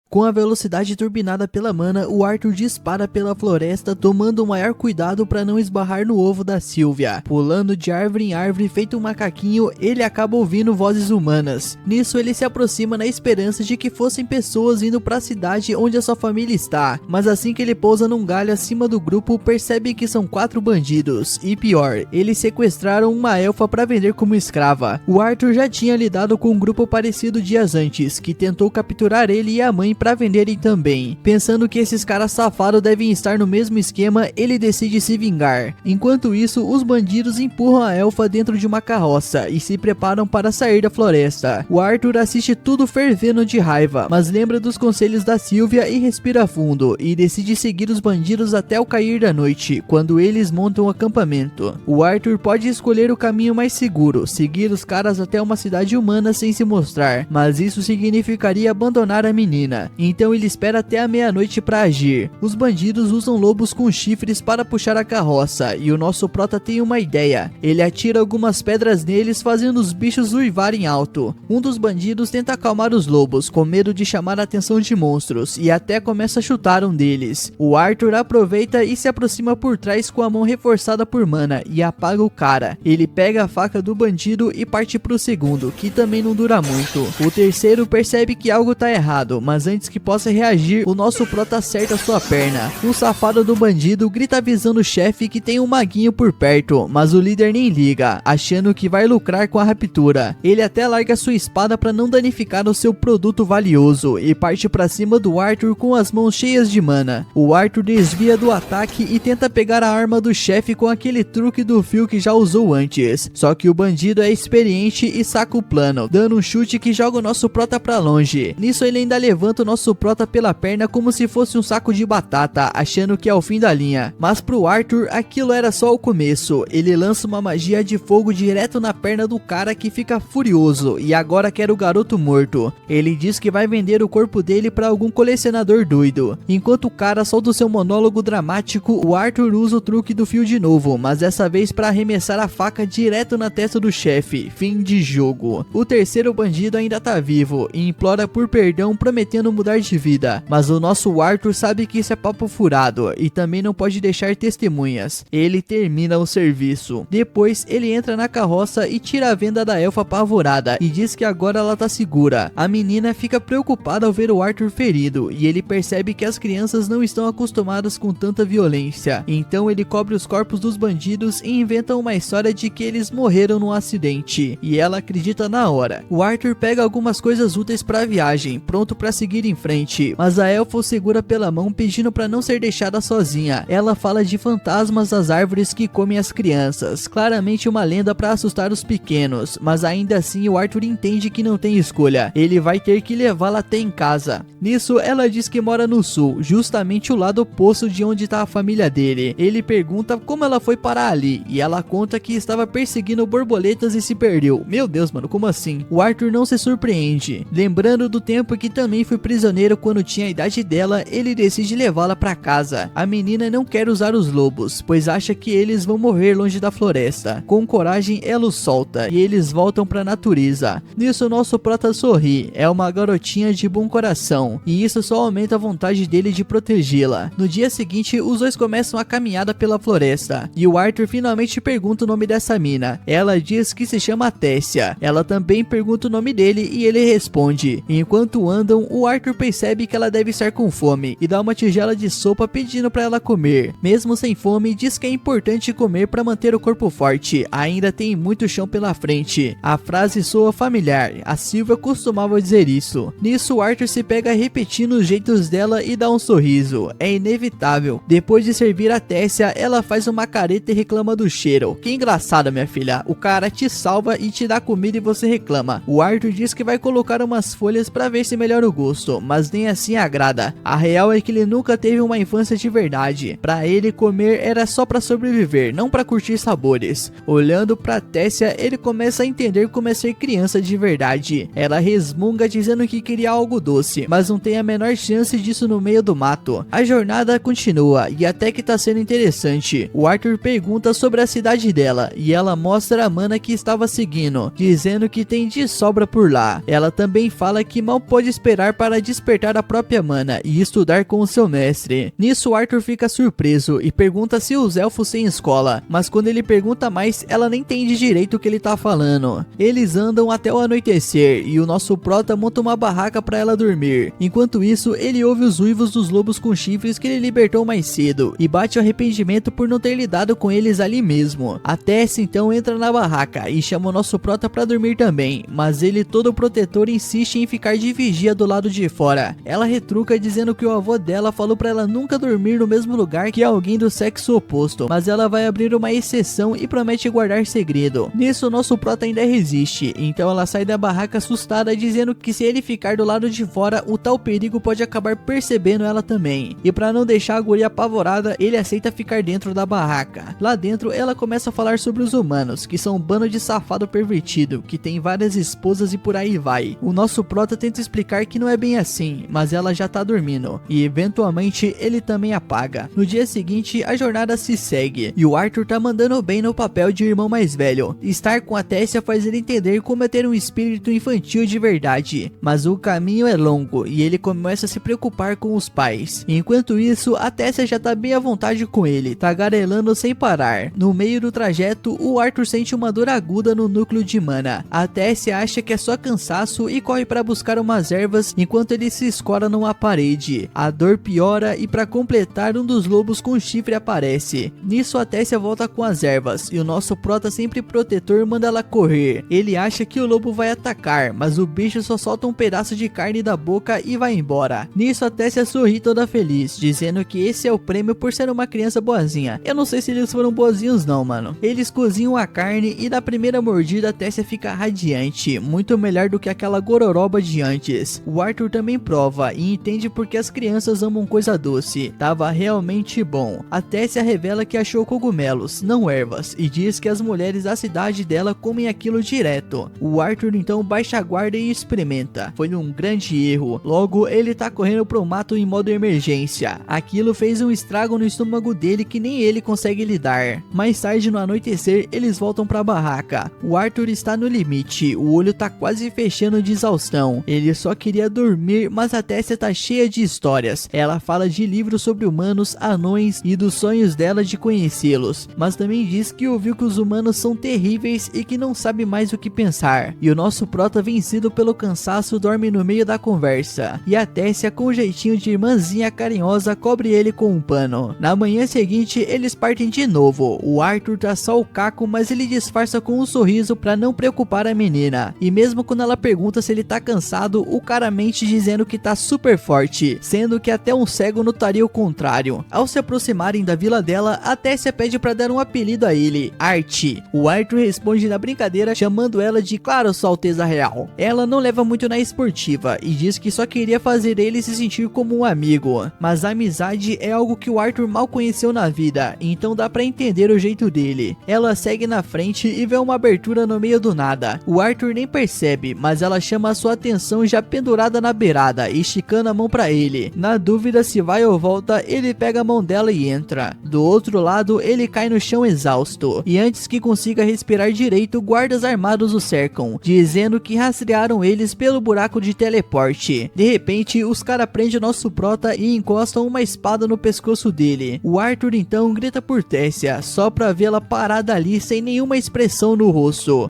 [SPEAKER 1] Com a velocidade turbinada pela mana, o Arthur dispara pela floresta, tomando o maior cuidado para não esbarrar no ovo da Sylvia. Pulando de árvore em árvore, feito um macaquinho, ele acaba ouvindo vozes humanas. Nisso, ele se aproxima na esperança de que fossem pessoas indo para a cidade onde a sua família está. Mas assim que ele pousa num galho acima do grupo, percebe que são 4 bandidos. E pior, eles sequestraram uma elfa para vender como escrava. O Arthur já tinha lidado com um grupo parecido dias antes, que tentou capturar ele e a mãe pra venderem também. Pensando que esses caras safados devem estar no mesmo esquema, ele decide se vingar. Enquanto isso, os bandidos empurram a elfa dentro de uma carroça e se preparam para sair da floresta. O Arthur assiste tudo fervendo de raiva, mas lembra dos conselhos da Sylvia e respira fundo, e decide seguir os bandidos até o cair da noite, quando eles montam o acampamento. O Arthur pode escolher o caminho mais seguro, seguir os caras até uma cidade humana sem se mostrar, mas isso significaria abandonar a menina. Então ele espera até a meia-noite para agir. Os bandidos usam lobos com chifres para puxar a carroça, e o nosso prota tem uma ideia. Ele atira algumas pedras neles, fazendo os bichos uivarem alto. Um dos bandidos tenta acalmar os lobos, com medo de chamar a atenção de monstros, e até começa a chutar um deles. O Arthur aproveita e se aproxima por trás com a mão reforçada por mana, e apaga o cara. Ele pega a faca do bandido e parte pro segundo, que também não dura muito. O terceiro percebe que algo tá errado, mas antes que possa reagir, o nosso prota acerta sua perna. O safado do bandido grita avisando o chefe que tem um maguinho por perto, mas o líder nem liga, achando que vai lucrar com a raptura. Ele até larga sua espada para não danificar o seu produto valioso e parte para cima do Arthur com as mãos cheias de mana. O Arthur desvia do ataque e tenta pegar a arma do chefe com aquele truque do fio que já usou antes. Só que o bandido é experiente e saca o plano, dando um chute que joga o nosso prota pra longe. Nisso ele ainda levanta o nosso prota pela perna como se fosse um saco de batata, achando que é o fim da linha. Mas pro Arthur aquilo era só o começo. Ele lança uma magia de fogo direto na perna do cara, que fica furioso e agora quer o garoto morto. Ele diz que vai vender o corpo dele para algum colecionador doido. Enquanto o cara solta o seu monólogo dramático, o Arthur usa o truque do fio de novo, mas dessa vez para arremessar a faca direto na testa do chefe. Fim de jogo. O terceiro bandido ainda tá vivo e implora por perdão, prometendo mudar de vida, mas o nosso Arthur sabe que isso é papo furado e também não pode deixar testemunhas. Ele termina o serviço. Depois ele entra na carroça e tira a venda da elfa apavorada e diz que agora ela tá segura. A menina fica preocupada ao ver o Arthur ferido e ele percebe que as crianças não estão acostumadas com tanta violência. Então ele cobre os corpos dos bandidos e inventa uma história de que eles morreram num acidente, e ela acredita na hora. O Arthur pega algumas coisas úteis para a viagem, pronto para seguir em frente, mas a elfa o segura pela mão, pedindo para não ser deixada sozinha. Ela fala de fantasmas das árvores que comem as crianças, claramente uma lenda para assustar os pequenos, mas ainda assim o Arthur entende que não tem escolha. Ele vai ter que levá-la até em casa. Nisso ela diz que mora no sul, justamente o lado oposto de onde está a família dele. Ele pergunta como ela foi parar ali, e ela conta que estava perseguindo borboletas e se perdeu. Meu Deus, mano, como assim? O Arthur não se surpreende. Lembrando do tempo que também foi prisioneiro quando tinha a idade dela, ele decide levá-la para casa. A menina não quer usar os lobos, pois acha que eles vão morrer longe da floresta. Com coragem, ela os solta e eles voltam para a natureza. Nisso, nosso prota sorri. É uma garotinha de bom coração, e isso só aumenta a vontade dele de protegê-la. No dia seguinte, os dois começam a caminhada pela floresta, e o Arthur finalmente pergunta o nome dessa mina. Ela diz que se chama Tessia. Ela também pergunta o nome dele e ele responde. Enquanto andam, o Arthur percebe que ela deve estar com fome e dá uma tigela de sopa pedindo para ela comer. Mesmo sem fome, diz que é importante comer para manter o corpo forte. Ainda tem muito chão pela frente. A frase soa familiar. A Sylvia costumava dizer isso. Nisso, o Arthur se pega repetindo os jeitos dela e dá um sorriso. É inevitável. Depois de servir a Tessia, ela faz uma careta e reclama do cheiro. Que engraçado, minha filha. O cara te salva e te dá comida e você reclama. O Arthur diz que vai colocar umas folhas para ver se melhora o gosto, mas nem assim agrada. A real é que ele nunca teve uma infância de verdade. Para ele, comer era só para sobreviver, não para curtir sabores. Olhando para Tessia, ele começa a entender como é ser criança de verdade. Ela resmunga dizendo que queria algo doce, mas não tem a menor chance disso no meio do mato. A jornada continua e até que tá sendo interessante. O Arthur pergunta sobre a cidade dela e ela mostra a mana que estava seguindo, dizendo que tem de sobra por lá. Ela também fala que mal pode esperar para despertar a própria mana e estudar com o seu mestre. Nisso, Arthur fica surpreso e pergunta se os elfos têm escola, mas quando ele pergunta mais, ela nem entende direito o que ele tá falando. Eles andam até o anoitecer e o nosso prota monta uma barraca para ela dormir. Enquanto isso, ele ouve os uivos dos lobos com chifres que ele libertou mais cedo e bate o arrependimento por não ter lidado com eles ali mesmo. A Tessia então entra na barraca e chama o nosso prota para dormir também, mas ele, todo protetor, insiste em ficar de vigia do lado de fora. Ela retruca dizendo que o avô dela falou pra ela nunca dormir no mesmo lugar que alguém do sexo oposto, mas ela vai abrir uma exceção e promete guardar segredo. Nisso, nosso prota ainda resiste, então ela sai da barraca assustada dizendo que se ele ficar do lado de fora, o tal perigo pode acabar percebendo ela também. E pra não deixar a guria apavorada, ele aceita ficar dentro da barraca. Lá dentro, ela começa a falar sobre os humanos, que são um bando de safado pervertido, que tem várias esposas e por aí vai. O nosso prota tenta explicar que não é bem assim, mas ela já tá dormindo, e eventualmente ele também apaga. No dia seguinte, a jornada se segue, e o Arthur tá mandando bem no papel de irmão mais velho. Estar com a Tessia faz ele entender como é ter um espírito infantil de verdade, mas o caminho é longo, e ele começa a se preocupar com os pais. Enquanto isso, a Tessia já tá bem à vontade com ele, tagarelando sem parar. No meio do trajeto, o Arthur sente uma dor aguda no núcleo de mana. A Tessia acha que é só cansaço e corre para buscar umas ervas enquanto ele se escora numa parede. A dor piora e para completar, um dos lobos com chifre aparece. Nisso, a Tessia volta com as ervas e o nosso prota, sempre protetor, manda ela correr. Ele acha que o lobo vai atacar, mas o bicho só solta um pedaço de carne da boca e vai embora. Nisso, a Tessia sorri toda feliz, dizendo que esse é o prêmio por ser uma criança boazinha. Eu não sei se eles foram boazinhos não, mano. Eles cozinham a carne e na primeira mordida a Tessia fica radiante, muito melhor do que aquela gororoba de antes. O Arthur também prova e entende porque as crianças amam coisa doce. Tava realmente bom. A Tessia revela que achou cogumelos, não ervas, e diz que as mulheres da cidade dela comem aquilo direto. O Arthur então baixa a guarda e experimenta. Foi um grande erro. Logo, ele tá correndo pro mato em modo emergência. Aquilo fez um estrago no estômago dele que nem ele consegue lidar. Mais tarde, no anoitecer, eles voltam pra barraca. O Arthur está no limite, o olho tá quase fechando de exaustão. Ele só queria dormir, mas a Tessia tá cheia de histórias. Ela fala de livros sobre humanos, anões e dos sonhos dela de conhecê-los, mas também diz que ouviu que os humanos são terríveis e que não sabe mais o que pensar. E o nosso prota, vencido pelo cansaço, dorme no meio da conversa. E a Tessia, com um jeitinho de irmãzinha carinhosa, cobre ele com um pano. Na manhã seguinte, eles partem de novo. O Arthur tá só o caco, mas ele disfarça com um sorriso pra não preocupar a menina. E mesmo quando ela pergunta se ele tá cansado, o cara mente dizendo que tá super forte, sendo que até um cego notaria o contrário. Ao se aproximarem da vila dela, a Tessia pede pra dar um apelido a ele, Art. O Arthur responde na brincadeira, chamando ela de Claro, Sua Alteza Real. Ela não leva muito na esportiva e diz que só queria fazer ele se sentir como um amigo, mas a amizade é algo que o Arthur mal conheceu na vida, então dá pra entender o jeito dele. Ela segue na frente e vê uma abertura no meio do nada. O Arthur nem percebe, mas ela chama a sua atenção já pendurada na beirada, esticando a mão pra ele. Na dúvida se vai ou volta, ele pega a mão dela e entra. Do outro lado, ele cai no chão exausto, e antes que consiga respirar direito, guardas armados o cercam, dizendo que rastrearam eles pelo buraco de teleporte. De repente, os caras prendem o nosso prota e encostam uma espada no pescoço dele. O Arthur então grita por Tessia, só pra vê-la parada ali sem nenhuma expressão no rosto.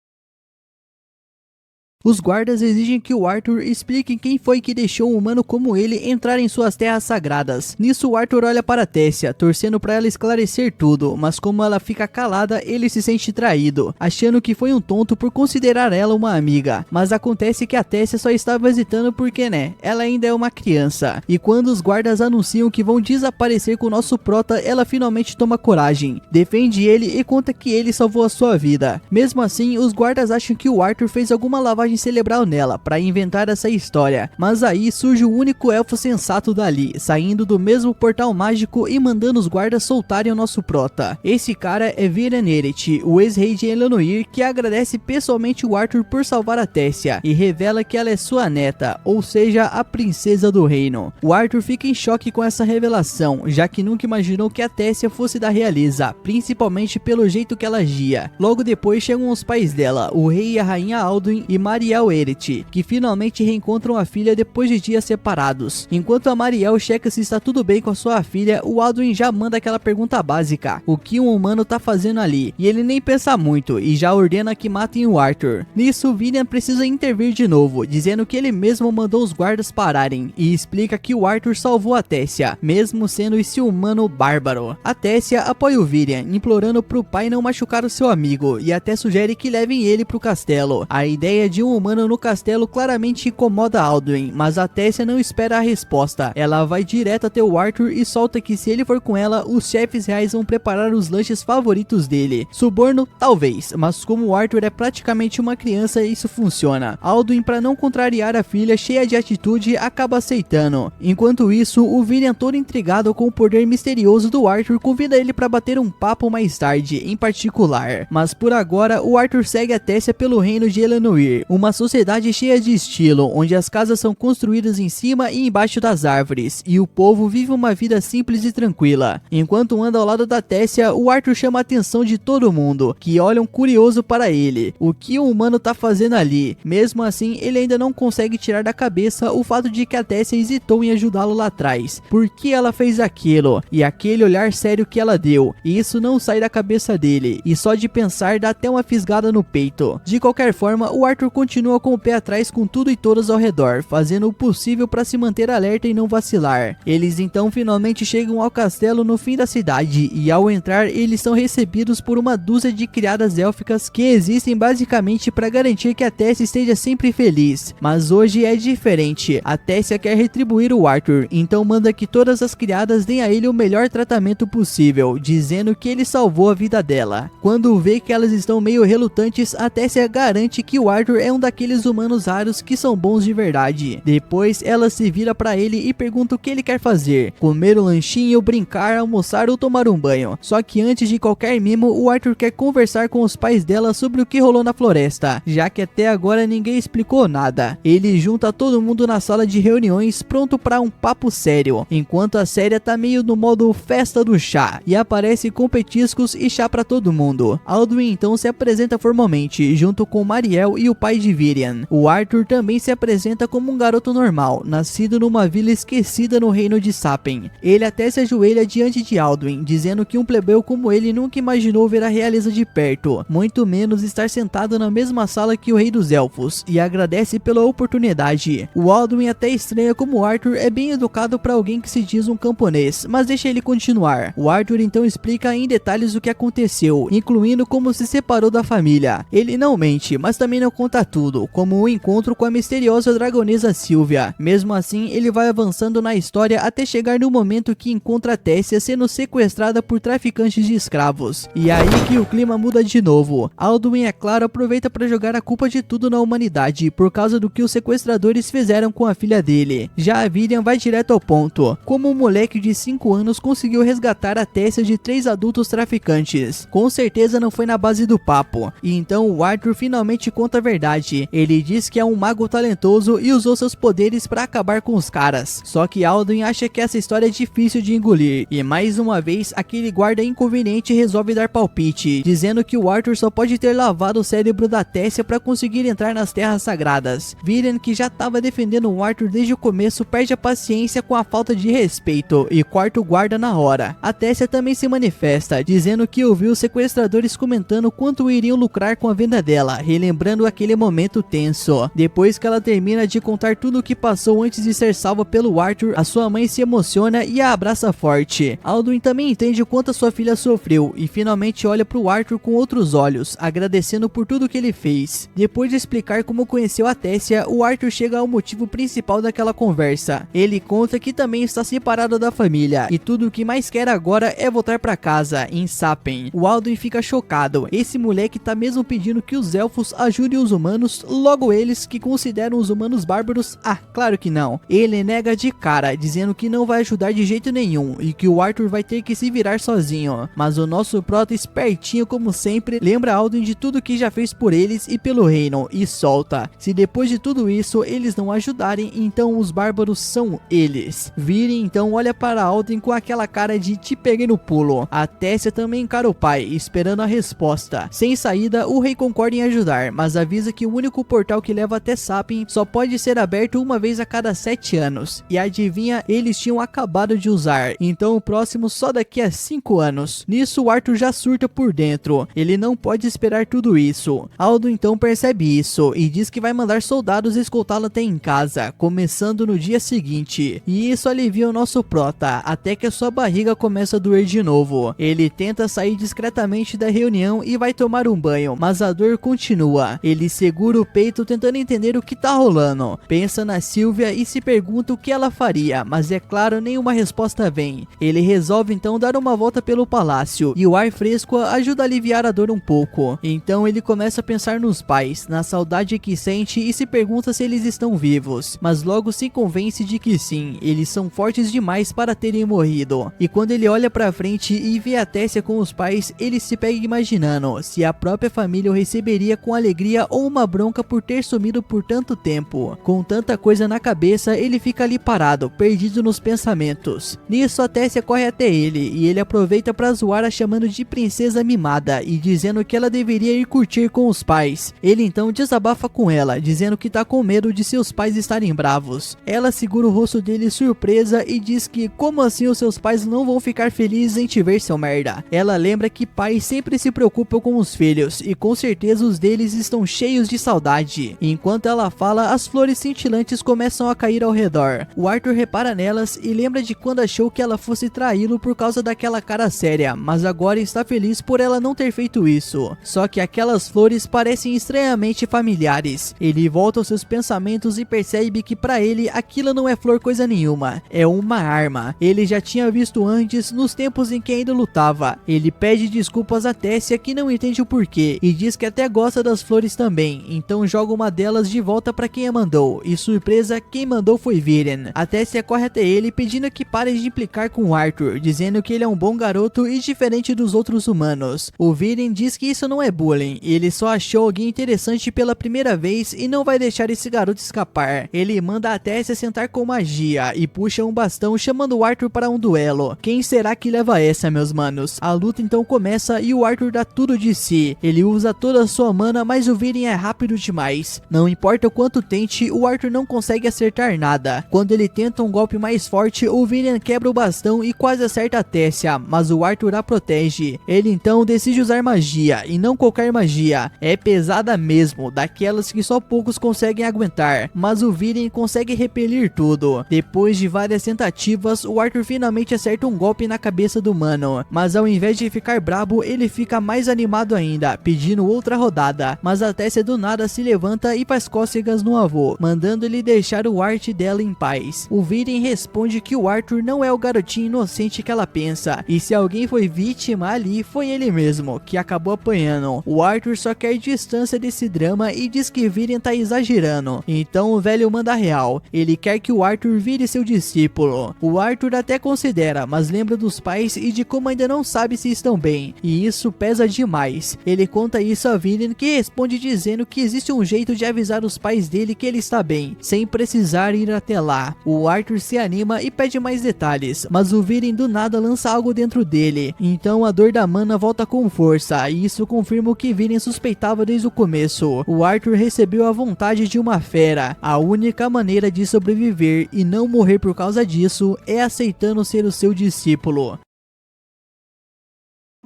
[SPEAKER 1] Os guardas exigem que o Arthur explique quem foi que deixou um humano como ele entrar em suas terras sagradas. Nisso, o Arthur olha para Tessia, torcendo para ela esclarecer tudo, mas como ela fica calada, ele se sente traído, achando que foi um tonto por considerar ela uma amiga. Mas acontece que a Tessia só estava hesitando porque, né, ela ainda é uma criança. E quando os guardas anunciam que vão desaparecer com o nosso prota, ela finalmente toma coragem, defende ele e conta que ele salvou a sua vida. Mesmo assim, os guardas acham que o Arthur fez alguma lavagem cerebral nela para inventar essa história, mas aí surge o único elfo sensato dali, saindo do mesmo portal mágico e mandando os guardas soltarem o nosso prota. Esse cara é Viren Eret, o ex-rei de Elenoir, que agradece pessoalmente o Arthur por salvar a Tessia e revela que ela é sua neta, ou seja, a princesa do reino. O Arthur fica em choque com essa revelação, já que nunca imaginou que a Tessia fosse da realeza, principalmente pelo jeito que ela agia. Logo depois chegam os pais dela, o rei e a rainha Alduin e Mariel Eret, que finalmente reencontram a filha depois de dias separados. Enquanto a Mariel checa se está tudo bem com a sua filha, o Alduin já manda aquela pergunta básica: o que um humano tá fazendo ali? E ele nem pensa muito e já ordena que matem o Arthur. Nisso, Viren precisa intervir de novo, dizendo que ele mesmo mandou os guardas pararem, e explica que o Arthur salvou a Tessia, mesmo sendo esse humano bárbaro. A Tessia apoia o Viren, implorando pro pai não machucar o seu amigo, e até sugere que levem ele pro castelo. A ideia de um um humano no castelo claramente incomoda Alduin, mas a Tessia não espera a resposta. Ela vai direto até o Arthur e solta que se ele for com ela, os chefes reais vão preparar os lanches favoritos dele. Suborno? Talvez, mas como o Arthur é praticamente uma criança, isso funciona. Alduin, para não contrariar a filha cheia de atitude, acaba aceitando. Enquanto isso, o Virian, todo intrigado com o poder misterioso do Arthur, convida ele para bater um papo mais tarde, em particular. Mas por agora, o Arthur segue a Tessia pelo reino de Elenoir, uma sociedade cheia de estilo, onde as casas são construídas em cima e embaixo das árvores, e o povo vive uma vida simples e tranquila. Enquanto anda ao lado da Tessia, o Arthur chama a atenção de todo mundo, que olham curioso para ele. O que o humano tá fazendo ali? Mesmo assim, ele ainda não consegue tirar da cabeça o fato de que a Tessia hesitou em ajudá-lo lá atrás. Por que ela fez aquilo? E aquele olhar sério que ela deu. E isso não sai da cabeça dele, e só de pensar dá até uma fisgada no peito. De qualquer forma, o Arthur continua com o pé atrás com tudo e todos ao redor, fazendo o possível para se manter alerta e não vacilar. Eles então finalmente chegam ao castelo no fim da cidade, e ao entrar eles são recebidos por uma dúzia de criadas élficas que existem basicamente para garantir que a Tessia esteja sempre feliz. Mas hoje é diferente. A Tessia quer retribuir o Arthur, então manda que todas as criadas deem a ele o melhor tratamento possível, dizendo que ele salvou a vida dela. Quando vê que elas estão meio relutantes, a Tessia garante que o Arthur é um daqueles humanos raros que são bons de verdade. Depois ela se vira para ele e pergunta o que ele quer fazer: comer um lanchinho, brincar, almoçar ou tomar um banho. Só que antes de qualquer mimo, o Arthur quer conversar com os pais dela sobre o que rolou na floresta, já que até agora ninguém explicou nada. Ele junta todo mundo na sala de reuniões, pronto para um papo sério, enquanto a série tá meio no modo festa do chá, e aparece com petiscos e chá para todo mundo. Alduin então se apresenta formalmente, junto com Mariel e o pai de Virian. O Arthur também se apresenta como um garoto normal, nascido numa vila esquecida no reino de Sapen. Ele até se ajoelha diante de Alduin, dizendo que um plebeu como ele nunca imaginou ver a realeza de perto, muito menos estar sentado na mesma sala que o rei dos elfos, e agradece pela oportunidade. O Alduin até estranha como o Arthur é bem educado para alguém que se diz um camponês, mas deixa ele continuar. O Arthur então explica em detalhes o que aconteceu, incluindo como se separou da família. Ele não mente, mas também não conta tudo, como o encontro com a misteriosa dragonesa Sylvia. Mesmo assim, ele vai avançando na história até chegar no momento que encontra a Tessia sendo sequestrada por traficantes de escravos. E aí que o clima muda de novo. Alduin, é claro, aproveita para jogar a culpa de tudo na humanidade, por causa do que os sequestradores fizeram com a filha dele. Já a Virian vai direto ao ponto. Como um moleque de 5 anos conseguiu resgatar a Tessia de 3 adultos traficantes? Com certeza não foi na base do papo. E então o Arthur finalmente conta a verdade. Ele diz que é um mago talentoso e usou seus poderes para acabar com os caras. Só que Alduin acha que essa história é difícil de engolir, e mais uma vez aquele guarda inconveniente resolve dar palpite, dizendo que o Arthur só pode ter lavado o cérebro da Tessia para conseguir entrar nas terras sagradas. Virian, que já estava defendendo o Arthur desde o começo, perde a paciência com a falta de respeito e corta o guarda na hora. A Tessia também se manifesta, dizendo que ouviu os sequestradores comentando quanto iriam lucrar com a venda dela, relembrando aquele momento tenso. Depois que ela termina de contar tudo o que passou antes de ser salva pelo Arthur, a sua mãe se emociona e a abraça forte. Alduin também entende o quanto a sua filha sofreu e finalmente olha para o Arthur com outros olhos, agradecendo por tudo que ele fez. Depois de explicar como conheceu a Tessia, o Arthur chega ao motivo principal daquela conversa. Ele conta que também está separado da família e tudo o que mais quer agora é voltar para casa, em Sapen. O Alduin fica chocado. Esse moleque tá mesmo pedindo que os elfos ajudem os humanos, logo eles que consideram os humanos bárbaros? Ah, claro que não. Ele nega de cara, dizendo que não vai ajudar de jeito nenhum e que o Arthur vai ter que se virar sozinho. Mas o nosso prota, espertinho como sempre, lembra Alduin de tudo que já fez por eles e pelo reino e solta: se depois de tudo isso eles não ajudarem, então os bárbaros são eles. Virian então olha para Alduin com aquela cara de te peguei no pulo. A Tessia também encara o pai, esperando a resposta. Sem saída, o rei concorda em ajudar, mas avisa que o único portal que leva até Sapen só pode ser aberto uma vez a cada 7 anos. E adivinha, eles tinham acabado de usar, então o próximo só daqui a 5 anos. Nisso o Arthur já surta por dentro. Ele não pode esperar tudo isso. Alduin então percebe isso e diz que vai mandar soldados escoltá-lo até em casa, começando no dia seguinte. E isso alivia o nosso prota, até que a sua barriga começa a doer de novo. Ele tenta sair discretamente da reunião e vai tomar um banho, mas a dor continua. Ele segura segura o peito tentando entender o que tá rolando. Pensa na Sylvia e se pergunta o que ela faria, mas é claro, nenhuma resposta vem. Ele resolve então dar uma volta pelo palácio, e o ar fresco ajuda a aliviar a dor um pouco. Então ele começa a pensar nos pais, na saudade que sente e se pergunta se eles estão vivos, mas logo se convence de que sim, eles são fortes demais para terem morrido. E quando ele olha pra frente e vê a Tessia com os pais, ele se pega imaginando se a própria família o receberia com alegria ou uma bronca por ter sumido por tanto tempo. Com tanta coisa na cabeça, ele fica ali parado, perdido nos pensamentos. Nisso a Tessia corre até ele e ele aproveita pra zoar a chamando de princesa mimada e dizendo que ela deveria ir curtir com os pais. Ele então desabafa com ela, dizendo que tá com medo de seus pais estarem bravos. Ela segura o rosto dele surpresa e diz que como assim os seus pais não vão ficar felizes em te ver, seu merda. Ela lembra que pais sempre se preocupam com os filhos e com certeza os deles estão cheios de saudade. Enquanto ela fala, as flores cintilantes começam a cair ao redor. O Arthur repara nelas e lembra de quando achou que ela fosse traí-lo por causa daquela cara séria, mas agora está feliz por ela não ter feito isso. Só que aquelas flores parecem estranhamente familiares. Ele volta aos seus pensamentos e percebe que para ele aquilo não é flor coisa nenhuma, é uma arma. Ele já tinha visto antes nos tempos em que ainda lutava. Ele pede desculpas a Tessia, que não entende o porquê e diz que até gosta das flores também, então joga uma delas de volta para quem a mandou, e surpresa, quem mandou foi Viren. A Tessia corre até ele pedindo que pare de implicar com o Arthur, dizendo que ele é um bom garoto e diferente dos outros humanos. O Viren diz que isso não é bullying, ele só achou alguém interessante pela primeira vez e não vai deixar esse garoto escapar. Ele manda a Tessia sentar com magia e puxa um bastão chamando o Arthur para um duelo. Quem será que leva essa, meus manos? A luta então começa e o Arthur dá tudo de si. Ele usa toda a sua mana, mas o Viren é rápido demais. Não importa o quanto tente, o Arthur não consegue acertar nada. Quando ele tenta um golpe mais forte, o Viren quebra o bastão e quase acerta a Tessia, mas o Arthur a protege. Ele então decide usar magia, e não qualquer magia. É pesada mesmo, daquelas que só poucos conseguem aguentar, mas o Viren consegue repelir tudo. Depois de várias tentativas, o Arthur finalmente acerta um golpe na cabeça do mano, mas ao invés de ficar brabo, ele fica mais animado ainda, pedindo outra rodada. Mas a Tessia do nada se levanta e faz cócegas no avô, mandando ele deixar o art dela em paz. O Viren responde que o Arthur não é o garotinho inocente que ela pensa, e se alguém foi vítima ali, foi ele mesmo, que acabou apanhando. O Arthur só quer distância desse drama e diz que Viren tá exagerando. Então o velho manda real, ele quer que o Arthur vire seu discípulo. O Arthur até considera, mas lembra dos pais e de como ainda não sabe se estão bem, e isso pesa demais. Ele conta isso a Viren, que responde dizendo que existe um jeito de avisar os pais dele que ele está bem, sem precisar ir até lá. O Arthur se anima e pede mais detalhes, mas o Viren do nada lança algo dentro dele, então a dor da mana volta com força, e isso confirma o que Viren suspeitava desde o começo. O Arthur recebeu a vontade de uma fera. A única maneira de sobreviver e não morrer por causa disso é aceitando ser o seu discípulo.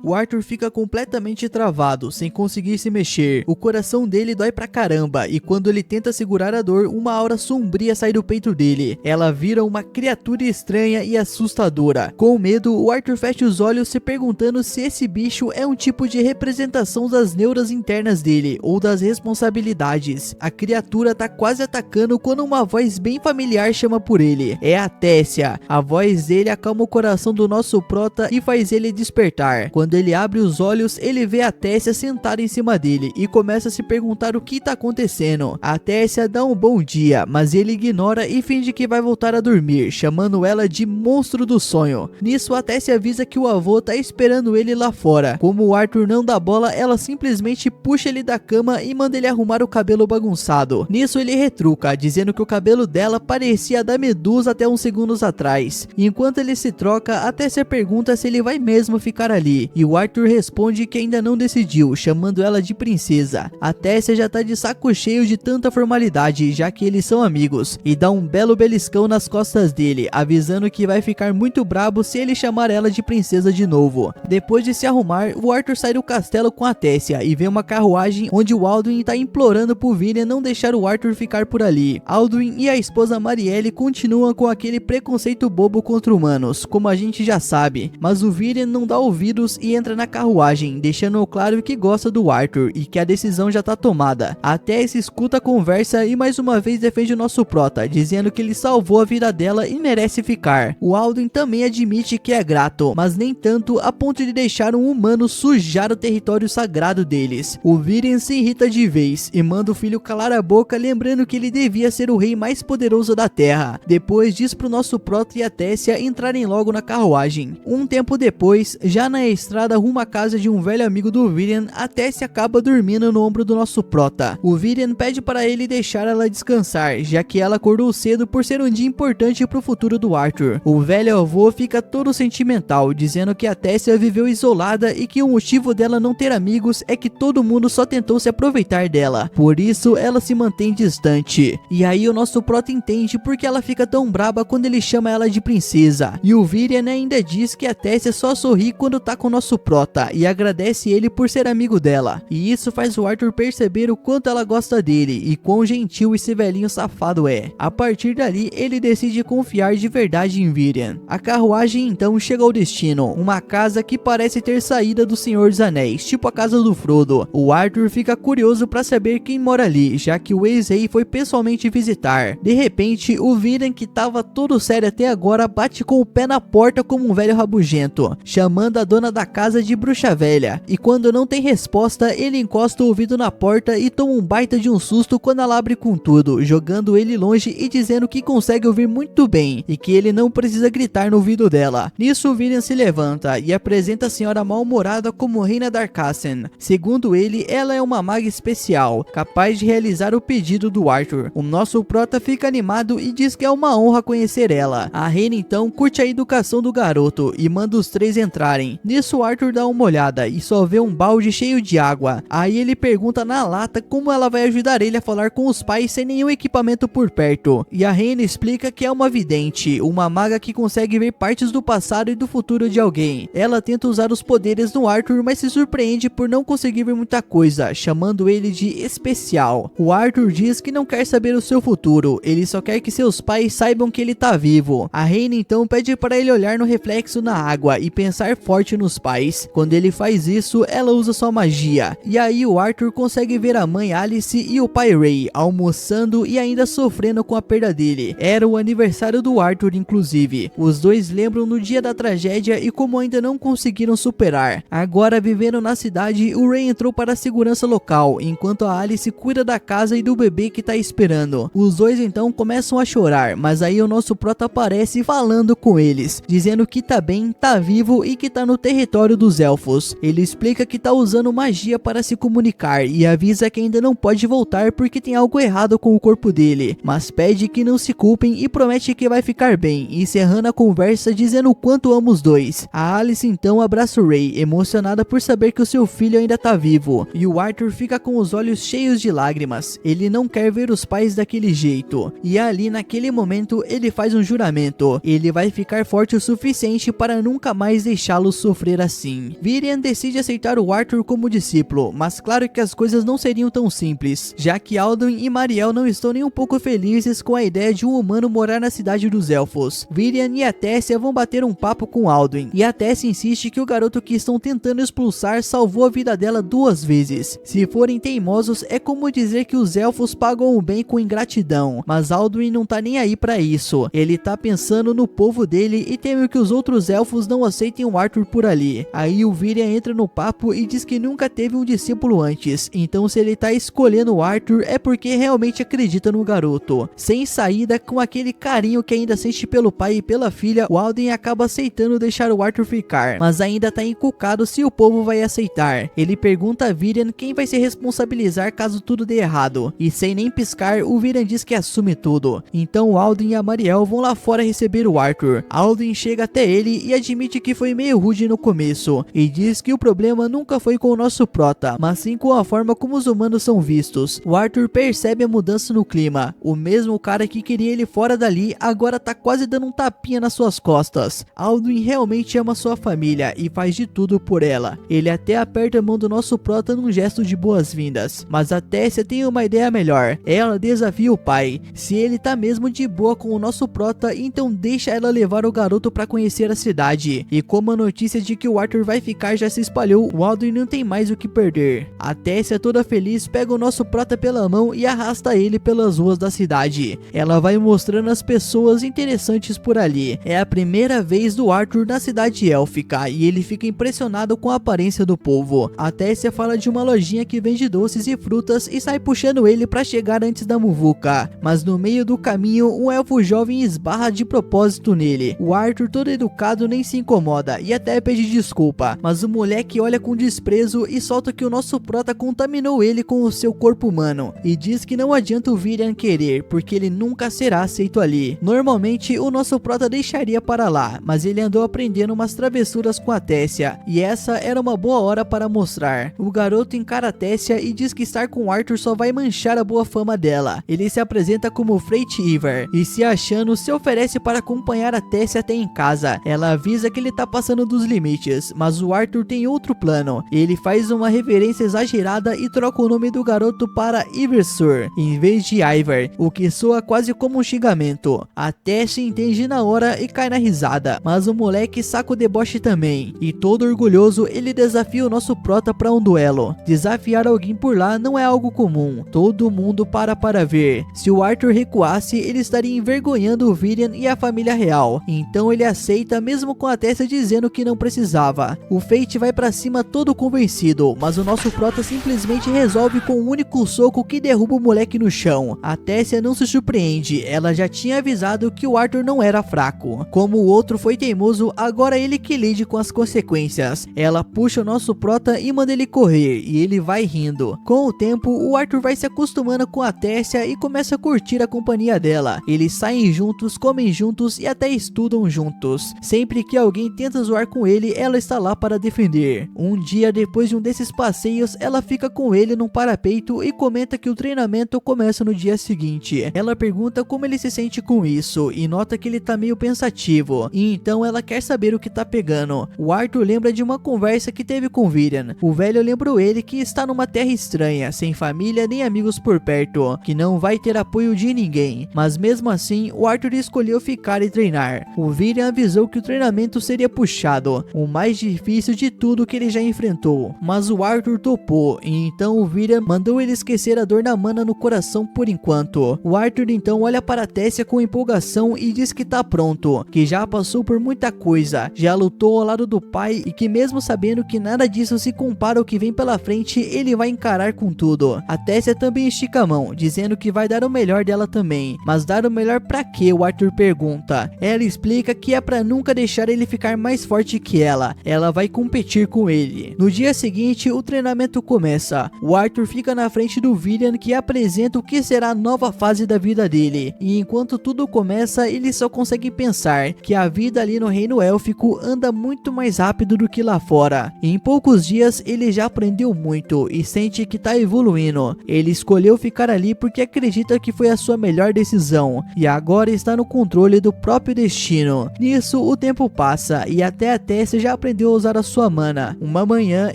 [SPEAKER 1] O Arthur fica completamente travado, sem conseguir se mexer. O coração dele dói pra caramba, e quando ele tenta segurar a dor, uma aura sombria sai do peito dele. Ela vira uma criatura estranha e assustadora. Com medo, o Arthur fecha os olhos se perguntando se esse bicho é um tipo de representação das neuras internas dele, ou das responsabilidades. A criatura tá quase atacando quando uma voz bem familiar chama por ele. É a Tessia. A voz dele acalma o coração do nosso prota e faz ele despertar. Quando ele abre os olhos, ele vê a Tessia sentada em cima dele e começa a se perguntar o que tá acontecendo. A Tessia dá um bom dia, mas ele ignora e finge que vai voltar a dormir, chamando ela de monstro do sonho. Nisso, a Tessia avisa que o avô tá esperando ele lá fora. Como o Arthur não dá bola, ela simplesmente puxa ele da cama e manda ele arrumar o cabelo bagunçado. Nisso, ele retruca, dizendo que o cabelo dela parecia da Medusa até uns segundos atrás. Enquanto ele se troca, a Tessia pergunta se ele vai mesmo ficar ali, e o Arthur responde que ainda não decidiu, chamando ela de princesa. A Tessia já tá de saco cheio de tanta formalidade, já que eles são amigos, e dá um belo beliscão nas costas dele, avisando que vai ficar muito brabo se ele chamar ela de princesa de novo. Depois de se arrumar, o Arthur sai do castelo com a Tessia e vê uma carruagem onde o Alduin tá implorando pro Viren não deixar o Arthur ficar por ali. Alduin e a esposa Marielle continuam com aquele preconceito bobo contra humanos, como a gente já sabe, mas o Viren não dá ouvidos e entra na carruagem, deixando claro que gosta do Arthur e que a decisão já tá tomada. A Tess escuta a conversa e mais uma vez defende o nosso prota, dizendo que ele salvou a vida dela e merece ficar. O Alduin também admite que é grato, mas nem tanto a ponto de deixar um humano sujar o território sagrado deles. O Viren se irrita de vez e manda o filho calar a boca, lembrando que ele devia ser o rei mais poderoso da terra. Depois diz pro nosso prota e a Tessia entrarem logo na carruagem. Um tempo depois, já na estrada rumo à casa de um velho amigo do Viren, a Tessia acaba dormindo no ombro do nosso prota. O Viren pede para ele deixar ela descansar, já que ela acordou cedo por ser um dia importante pro futuro do Arthur. O velho avô fica todo sentimental, dizendo que a Tessia viveu isolada e que o motivo dela não ter amigos é que todo mundo só tentou se aproveitar dela. Por isso ela se mantém distante. E aí o nosso prota entende porque ela fica tão braba quando ele chama ela de princesa. E o Viren ainda diz que a Tessia só sorri quando tá com o nosso prota e agradece ele por ser amigo dela. E isso faz o Arthur perceber o quanto ela gosta dele e quão gentil esse velhinho safado é. A partir dali, ele decide confiar de verdade em Viren. A carruagem então chega ao destino, uma casa que parece ter saída do Senhor dos Anéis, tipo a casa do Frodo. O Arthur fica curioso para saber quem mora ali, já que o ex-rei foi pessoalmente visitar. De repente, o Viren, que tava todo sério até agora, bate com o pé na porta como um velho rabugento, chamando a dona da casa de bruxa velha. E quando não tem resposta, ele encosta o ouvido na porta e toma um baita de um susto quando ela abre com tudo, jogando ele longe e dizendo que consegue ouvir muito bem e que ele não precisa gritar no ouvido dela. Nisso, o Viren se levanta e apresenta a senhora mal-humorada como Reina Darkassen. Segundo ele, ela é uma maga especial, capaz de realizar o pedido do Arthur. O nosso prota fica animado e diz que é uma honra conhecer ela. A Reina então curte a educação do garoto e manda os três entrarem. Nisso, Arthur dá uma olhada e só vê um balde cheio de água. Aí ele pergunta na lata como ela vai ajudar ele a falar com os pais sem nenhum equipamento por perto. E a Reina explica que é uma vidente, uma maga que consegue ver partes do passado e do futuro de alguém. Ela tenta usar os poderes no Arthur, mas se surpreende por não conseguir ver muita coisa, chamando ele de especial. O Arthur diz que não quer saber o seu futuro, ele só quer que seus pais saibam que ele tá vivo. A Reina então pede para ele olhar no reflexo na água e pensar forte nos pais. Quando ele faz isso, ela usa sua magia. E aí o Arthur consegue ver a mãe Alice e o pai Ray almoçando e ainda sofrendo com a perda dele. Era o aniversário do Arthur, inclusive. Os dois lembram no dia da tragédia e como ainda não conseguiram superar. Agora, vivendo na cidade, o Ray entrou para a segurança local, enquanto a Alice cuida da casa e do bebê que tá esperando. Os dois então começam a chorar, mas aí o nosso prota aparece falando com eles, dizendo que tá bem, tá vivo e que tá no território dos elfos. Ele explica que tá usando magia para se comunicar e avisa que ainda não pode voltar porque tem algo errado com o corpo dele, mas pede que não se culpem e promete que vai ficar bem, encerrando a conversa dizendo o quanto ama os dois. A Alice então abraça o Ray, emocionada por saber que o seu filho ainda tá vivo, e o Arthur fica com os olhos cheios de lágrimas. Ele não quer ver os pais daquele jeito, e ali naquele momento ele faz um juramento. Ele vai ficar forte o suficiente para nunca mais deixá-los sofrer assim. Viren decide aceitar o Arthur como discípulo, mas claro que as coisas não seriam tão simples, já que Alduin e Mariel não estão nem um pouco felizes com a ideia de um humano morar na cidade dos elfos. Viren e a Tessia vão bater um papo com Alduin, e a Tessia insiste que o garoto que estão tentando expulsar salvou a vida dela 2 vezes. Se forem teimosos, é como dizer que os elfos pagam o bem com ingratidão, mas Alduin não tá nem aí pra isso. Ele tá pensando no povo dele e teme que os outros elfos não aceitem o Arthur por ali. Aí o Viren entra no papo e diz que nunca teve um discípulo antes, então se ele tá escolhendo o Arthur é porque realmente acredita no garoto. Sem saída, com aquele carinho que ainda sente pelo pai e pela filha, o Alduin acaba aceitando deixar o Arthur ficar, mas ainda tá encucado se o povo vai aceitar. Ele pergunta a Viren quem vai se responsabilizar caso tudo dê errado, e sem nem piscar, o Viren diz que assume tudo. Então o Alduin e a Mariel vão lá fora receber o Arthur. Alduin chega até ele e admite que foi meio rude no começo, e diz que o problema nunca foi com o nosso prota, mas sim com a forma como os humanos são vistos. O Arthur percebe a mudança no clima. O mesmo cara que queria ele fora dali, agora tá quase dando um tapinha nas suas costas. Alduin realmente ama sua família e faz de tudo por ela. Ele até aperta a mão do nosso prota num gesto de boas-vindas, mas a Tessia tem uma ideia melhor. Ela desafia o pai. Se ele tá mesmo de boa com o nosso prota, então deixa ela levar o garoto pra conhecer a cidade. E como a notícia de que o o Arthur vai ficar já se espalhou, o Alduin não tem mais o que perder. A Tessia, toda feliz, pega o nosso prota pela mão e arrasta ele pelas ruas da cidade. Ela vai mostrando as pessoas interessantes por ali. É a primeira vez do Arthur na cidade élfica e ele fica impressionado com a aparência do povo. A Tessia fala de uma lojinha que vende doces e frutas e sai puxando ele para chegar antes da muvuca. Mas no meio do caminho, um elfo jovem esbarra de propósito nele. O Arthur, todo educado, nem se incomoda e até pede desculpa, mas o moleque olha com desprezo e solta que o nosso prota contaminou ele com o seu corpo humano e diz que não adianta o Virian querer, porque ele nunca será aceito ali. Normalmente o nosso prota deixaria para lá, mas ele andou aprendendo umas travessuras com a Tessia e essa era uma boa hora para mostrar. O garoto encara a Tessia e diz que estar com Arthur só vai manchar a boa fama dela. Ele se apresenta como Freyt Ivar e, se achando, se oferece para acompanhar a Tessia até em casa. Ela avisa que ele tá passando dos limites, mas o Arthur tem outro plano. Ele faz uma reverência exagerada e troca o nome do garoto para Iversur em vez de Ivar, o que soa quase como um xingamento. A Tessia entende na hora e cai na risada, mas o moleque saca o deboche também, e todo orgulhoso ele desafia o nosso prota para um duelo. Desafiar alguém por lá não é algo comum, todo mundo para ver. Se o Arthur recuasse, ele estaria envergonhando o Virian e a família real, então ele aceita mesmo com a Tessia dizendo que não precisava. O Fate vai para cima todo convencido, mas o nosso prota simplesmente resolve com um único soco que derruba o moleque no chão. A Tessia não se surpreende, ela já tinha avisado que o Arthur não era fraco. Como o outro foi teimoso, agora ele que lide com as consequências. Ela puxa o nosso prota e manda ele correr, e ele vai rindo. Com o tempo, o Arthur vai se acostumando com a Tessia e começa a curtir a companhia dela. Eles saem juntos, comem juntos e até estudam juntos. Sempre que alguém tenta zoar com ele, ela está lá para defender. Um dia depois de um desses passeios, ela fica com ele num parapeito e comenta que o treinamento começa no dia seguinte. Ela pergunta como ele se sente com isso e nota que ele tá meio pensativo, e então ela quer saber o que tá pegando. O Arthur lembra de uma conversa que teve com Virian. O velho lembrou ele que está numa terra estranha, sem família nem amigos por perto, que não vai ter apoio de ninguém, mas mesmo assim o Arthur escolheu ficar e treinar. O Virian avisou que o treinamento seria puxado, o mais difícil de tudo que ele já enfrentou, mas o Arthur topou, e então o Virian mandou ele esquecer a dor na mana no coração por enquanto. O Arthur então olha para a Tessia com empolgação e diz que tá pronto, que já passou por muita coisa, já lutou ao lado do pai e que mesmo sabendo que nada disso se compara ao que vem pela frente, ele vai encarar com tudo. A Tessia também estica a mão, dizendo que vai dar o melhor dela também, mas dar o melhor pra quê? O Arthur pergunta. Ela explica que é pra nunca deixar ele ficar mais forte que ela vai competir com ele. No dia seguinte, o treinamento começa. O Arthur fica na frente do Virian, que apresenta o que será a nova fase da vida dele, e enquanto tudo começa, ele só consegue pensar que a vida ali no reino élfico anda muito mais rápido do que lá fora. Em poucos dias, ele já aprendeu muito e sente que tá evoluindo. Ele escolheu ficar ali porque acredita que foi a sua melhor decisão, e agora está no controle do próprio destino. Nisso, o tempo passa, e até a Tessia já aprendeu a usar a sua mana. Uma manhã,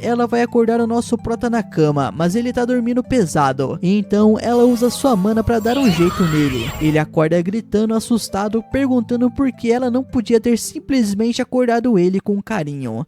[SPEAKER 1] ela vai acordar o nosso prota na cama, mas ele tá dormindo pesado, e então ela usa sua mana para dar um jeito nele. Ele acorda gritando assustado, perguntando por que ela não podia ter simplesmente acordado ele com carinho.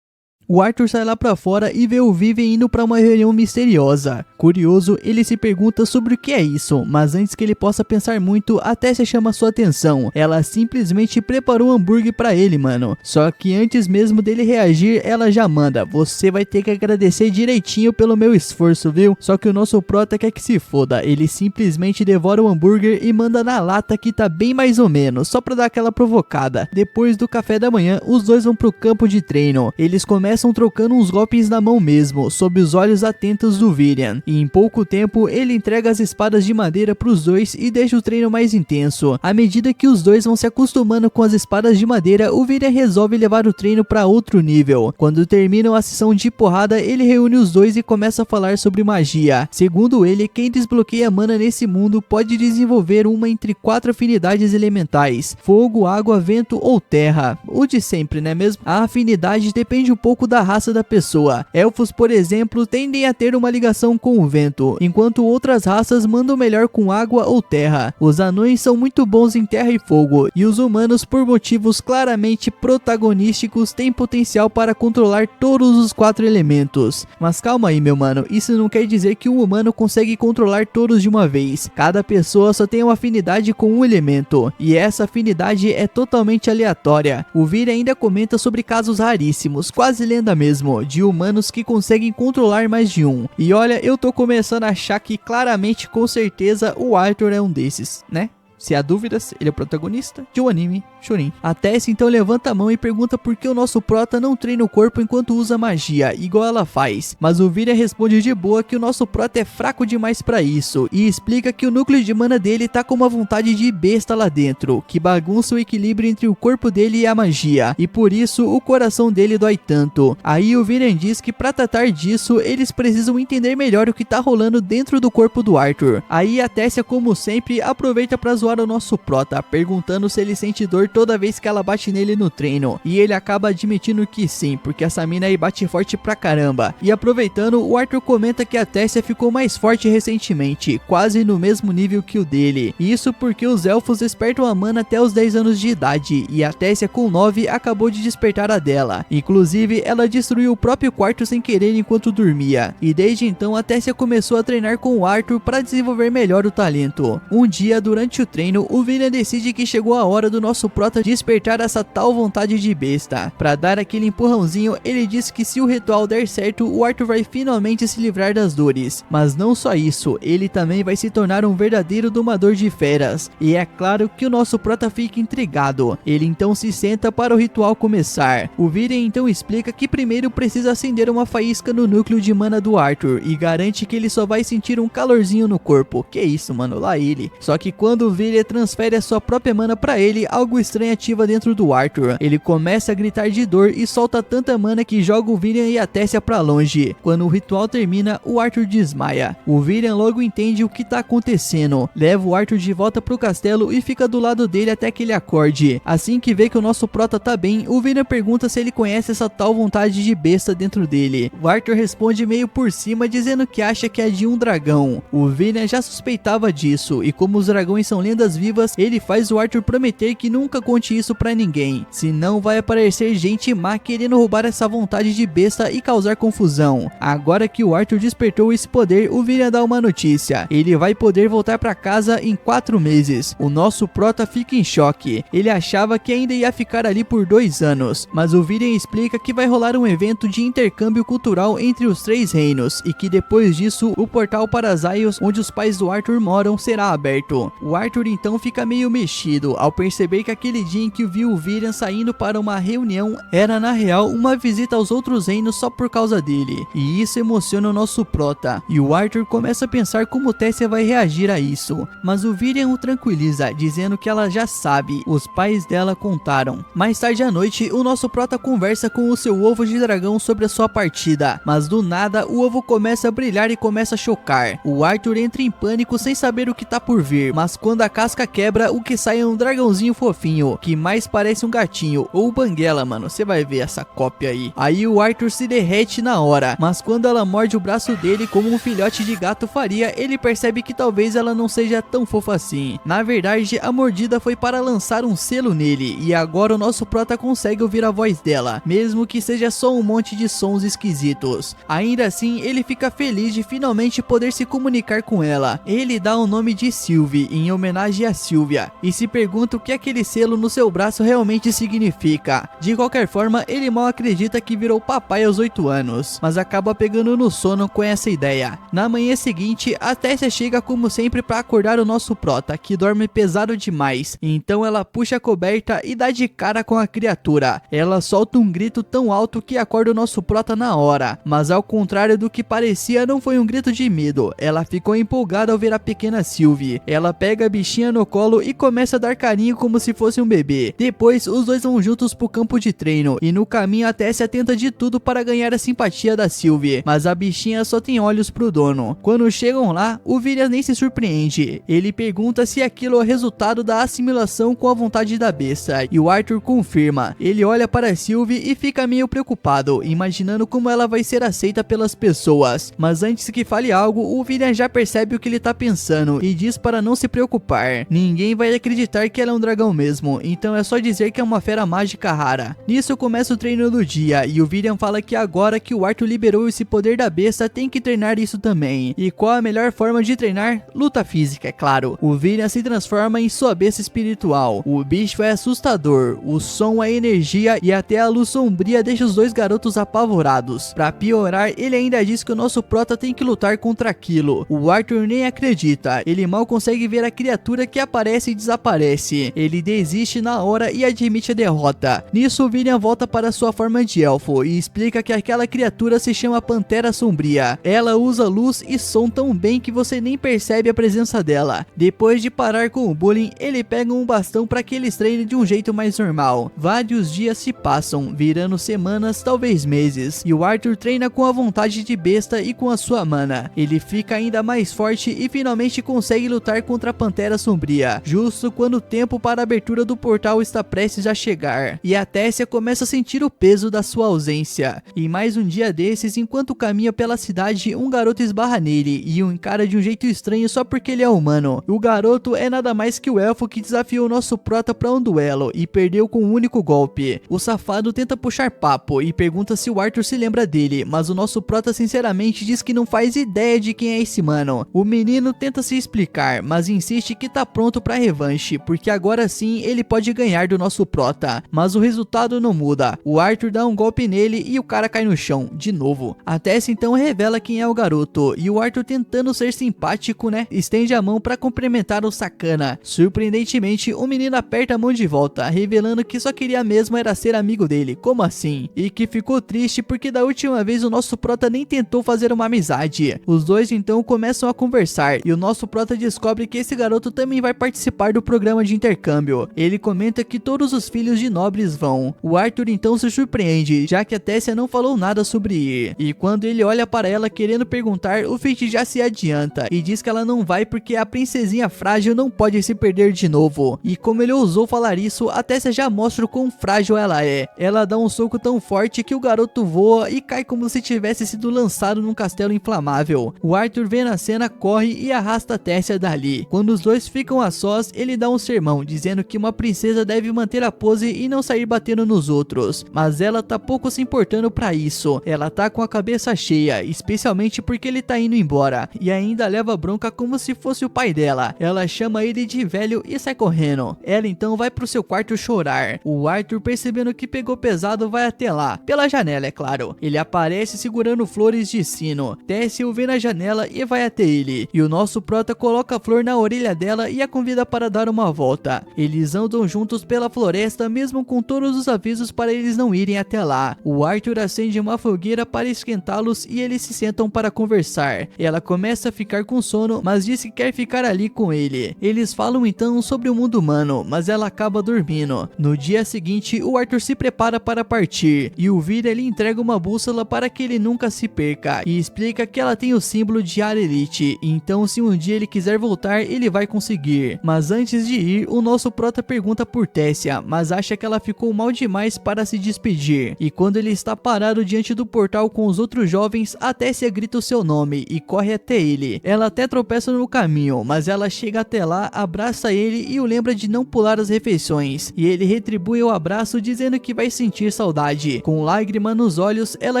[SPEAKER 1] O Arthur sai lá pra fora e vê o Vivian indo pra uma reunião misteriosa. Curioso, ele se pergunta sobre o que é isso, mas antes que ele possa pensar muito, a Tessia chama sua atenção. Ela simplesmente preparou um hambúrguer pra ele, mano. Só que antes mesmo dele reagir, ela já manda: você vai ter que agradecer direitinho pelo meu esforço, viu? Só que o nosso prota quer que se foda. Ele simplesmente devora o hambúrguer e manda na lata, que tá bem mais ou menos, só pra dar aquela provocada. Depois do café da manhã, os dois vão pro campo de treino. Eles começam trocando uns golpes na mão mesmo, sob os olhos atentos do Virian. E em pouco tempo, ele entrega as espadas de madeira pros dois e deixa o treino mais intenso. À medida que os dois vão se acostumando com as espadas de madeira, o Virian resolve levar o treino para outro nível. Quando terminam a sessão de porrada, ele reúne os dois e começa a falar sobre magia. Segundo ele, quem desbloqueia mana nesse mundo pode desenvolver uma entre 4 afinidades elementais: fogo, água, vento ou terra. O de sempre, né mesmo? A afinidade depende um pouco da raça da pessoa. Elfos, por exemplo, tendem a ter uma ligação com o vento, enquanto outras raças mandam melhor com água ou terra. Os anões são muito bons em terra e fogo, e os humanos, por motivos claramente protagonísticos, têm potencial para controlar todos os 4 elementos. Mas calma aí, meu mano, isso não quer dizer que um humano consegue controlar todos de uma vez. Cada pessoa só tem uma afinidade com um elemento, e essa afinidade é totalmente aleatória. O Viri ainda comenta sobre casos raríssimos, quase lenda mesmo, de humanos que conseguem controlar mais de um. E olha, eu tô começando a achar que claramente, com certeza, o Arthur é um desses, né? Se há dúvidas, ele é o protagonista de um anime Shonen. A Tess então levanta a mão e pergunta por que o nosso prota não treina o corpo enquanto usa magia, igual ela faz. Mas o Viri responde de boa que o nosso prota é fraco demais pra isso, e explica que o núcleo de mana dele tá com uma vontade de besta lá dentro, que bagunça o equilíbrio entre o corpo dele e a magia, e por isso o coração dele dói tanto. Aí o Viri diz que pra tratar disso, eles precisam entender melhor o que tá rolando dentro do corpo do Arthur. Aí a Tessia, como sempre, aproveita pra zoar o nosso prota, perguntando se ele sente dor toda vez que ela bate nele no treino, e ele acaba admitindo que sim, porque essa mina aí bate forte pra caramba. E aproveitando, o Arthur comenta que a Tessia ficou mais forte recentemente, quase no mesmo nível que o dele. Isso porque os elfos despertam a mana até os 10 anos de idade, e a Tessia com 9 acabou de despertar a dela. Inclusive, ela destruiu o próprio quarto sem querer enquanto dormia, e desde então a Tessia começou a treinar com o Arthur para desenvolver melhor o talento. Um dia, durante o treino, o William decide que chegou a hora do nosso prota despertar essa tal vontade de besta. Para dar aquele empurrãozinho, ele diz que se o ritual der certo, o Arthur vai finalmente se livrar das dores. Mas não só isso, ele também vai se tornar um verdadeiro domador de feras. E é claro que o nosso prota fica intrigado. Ele então se senta para o ritual começar. O William então explica que primeiro precisa acender uma faísca no núcleo de mana do Arthur e garante que ele só vai sentir um calorzinho no corpo. Que isso, mano, lá ele. Só que quando o William transfere a sua própria mana pra ele, algo estranho ativa dentro do Arthur. Ele começa a gritar de dor e solta tanta mana que joga o William e a Tessia pra longe. Quando o ritual termina, o Arthur desmaia. O William logo entende o que tá acontecendo, leva o Arthur de volta pro castelo e fica do lado dele até que ele acorde. Assim que vê que o nosso prota tá bem, o William pergunta se ele conhece essa tal vontade de besta dentro dele. O Arthur responde meio por cima, dizendo que acha que é de um dragão. O William já suspeitava disso, e como os dragões são lendas vivas, ele faz o Arthur prometer que nunca conte isso pra ninguém, senão vai aparecer gente má querendo roubar essa vontade de besta e causar confusão. Agora que o Arthur despertou esse poder, o William dá uma notícia: ele vai poder voltar pra casa em 4 meses. O nosso prota fica em choque, ele achava que ainda ia ficar ali por 2 anos, mas o William explica que vai rolar um evento de intercâmbio cultural entre os 3 reinos, e que depois disso, o portal para Zaios, onde os pais do Arthur moram, será aberto. O Arthur então fica meio mexido ao perceber que aquele dia em que viu o William saindo para uma reunião era na real uma visita aos outros reinos só por causa dele, e isso emociona o nosso prota, e o Arthur começa a pensar como Tessia vai reagir a isso, mas o William o tranquiliza, dizendo que ela já sabe, os pais dela contaram. Mais tarde à noite, o nosso prota conversa com o seu ovo de dragão sobre a sua partida, mas do nada o ovo começa a brilhar e começa a chocar. O Arthur entra em pânico sem saber o que tá por vir, mas quando a casca quebra, o que sai é um dragãozinho fofinho, que mais parece um gatinho, ou banguela, mano, você vai ver essa cópia aí. Aí o Arthur se derrete na hora, mas quando ela morde o braço dele como um filhote de gato faria, ele percebe que talvez ela não seja tão fofa assim. Na verdade, a mordida foi para lançar um selo nele, e agora o nosso prota consegue ouvir a voz dela, mesmo que seja só um monte de sons esquisitos. Ainda assim, ele fica feliz de finalmente poder se comunicar com ela. Ele dá o nome de Sylvie, em homenagem a Sylvia, e se pergunta o que aquele selo no seu braço realmente significa. De qualquer forma, ele mal acredita que virou papai aos 8 anos, mas acaba pegando no sono com essa ideia. Na manhã seguinte, a Tessia chega como sempre para acordar o nosso prota, que dorme pesado demais. Então ela puxa a coberta e dá de cara com a criatura. Ela solta um grito tão alto que acorda o nosso prota na hora, mas ao contrário do que parecia, não foi um grito de medo. Ela ficou empolgada ao ver a pequena Sylvie. Ela pega a bichinha no colo e começa a dar carinho como se fosse fosse um bebê. Depois, os dois vão juntos pro campo de treino, e no caminho a Tessia tenta de tudo para ganhar a simpatia da Sylvie, mas a bichinha só tem olhos pro dono. Quando chegam lá, o Virian nem se surpreende. Ele pergunta se aquilo é o resultado da assimilação com a vontade da besta, e o Arthur confirma. Ele olha para a Sylvie e fica meio preocupado, imaginando como ela vai ser aceita pelas pessoas. Mas antes que fale algo, o Virian já percebe o que ele tá pensando e diz para não se preocupar. Ninguém vai acreditar que ela é um dragão mesmo, então é só dizer que é uma fera mágica rara. Nisso começa o treino do dia, e o Virian fala que agora que o Arthur liberou esse poder da besta, tem que treinar isso também. E qual a melhor forma de treinar? Luta física, é claro. O Virian se transforma em sua besta espiritual. O bicho é assustador, o som é energia e até a luz sombria deixa os dois garotos apavorados. Pra piorar, ele ainda diz que o nosso prota tem que lutar contra aquilo. O Arthur nem acredita, ele mal consegue ver a criatura que aparece e desaparece. Ele desiste na hora e admite a derrota. Nisso, o Virian volta para sua forma de elfo e explica que aquela criatura se chama Pantera Sombria. Ela usa luz e som tão bem que você nem percebe a presença dela. Depois de parar com o bullying, ele pega um bastão para que eles treinem de um jeito mais normal. Vários dias se passam, virando semanas, talvez meses, e o Arthur treina com a vontade de besta e com a sua mana. Ele fica ainda mais forte e finalmente consegue lutar contra a Pantera Sombria, justo quando o tempo para a abertura do portal está prestes a chegar, e a Tessia começa a sentir o peso da sua ausência. Em mais um dia desses, enquanto caminha pela cidade, um garoto esbarra nele e o encara de um jeito estranho só porque ele é humano. O garoto é nada mais que o elfo que desafiou nosso prota para um duelo e perdeu com um único golpe. O safado tenta puxar papo e pergunta se o Arthur se lembra dele, mas o nosso prota sinceramente diz que não faz ideia de quem é esse mano. O menino tenta se explicar, mas insiste que tá pronto pra revanche, porque agora sim ele pode ganhar do nosso prota. Mas o resultado não muda. O Arthur dá um golpe nele e o cara cai no chão, de novo. A Tessia então revela quem é o garoto, e o Arthur, tentando ser simpático, estende a mão pra cumprimentar o sacana. Surpreendentemente, o menino aperta a mão de volta, revelando que só queria mesmo era ser amigo dele. Como assim? E que ficou triste porque da última vez o nosso prota nem tentou fazer uma amizade. Os dois então começam a conversar, e o nosso prota descobre que esse garoto também vai participar do programa de intercâmbio. Ele comenta que todos os filhos de nobres vão. O Arthur então se surpreende, já que a Tessia não falou nada sobre ir. E quando ele olha para ela querendo perguntar, o Fate já se adianta e diz que ela não vai porque a princesinha frágil não pode se perder de novo. E como ele ousou falar isso, a Tessia já mostra o quão frágil ela é. Ela dá um soco tão forte que o garoto voa e cai como se tivesse sido lançado num castelo inflamável. O Arthur, vendo a cena, corre e arrasta a Tessia dali. Quando os dois ficam a sós, ele dá um sermão dizendo que uma princesa deve manter a pose e não sair batendo nos outros. Mas ela tá pouco se importando pra isso. Ela tá com a cabeça cheia, especialmente porque ele tá indo embora, e ainda leva bronca como se fosse o pai dela. Ela chama ele de velho e sai correndo. Ela então vai pro seu quarto chorar. O Arthur, percebendo que pegou pesado, vai até lá, pela janela, é claro. Ele aparece segurando flores de sino. Tessia o vê na janela e vai até ele, e o nosso prota coloca a flor na orelha dela e a convida para dar uma volta. Eles andam juntos pela floresta, mesmo com todos os avisos para eles não irem até lá. O Arthur acende uma fogueira para esquentá-los e eles se sentam para conversar. Ela começa a ficar com sono, mas diz que quer ficar ali com ele. Eles falam então sobre o mundo humano, mas ela acaba dormindo. No dia seguinte, o Arthur se prepara para partir, e o Virian lhe entrega uma bússola para que ele nunca se perca, e explica que ela tem o símbolo de Arelite, então se um dia ele quiser voltar, ele vai conseguir. Mas antes de ir, o nosso prota pergunta por Tessia, mas acha que ela ficou mal demais para se despedir. E quando ele está parado diante do portal com os outros jovens, a Tessia grita o seu nome e corre até ele. Ela até tropeça no caminho, mas ela chega até lá, abraça ele e o lembra de não pular as refeições. E ele retribui o abraço dizendo que vai sentir saudade. Com lágrima nos olhos, ela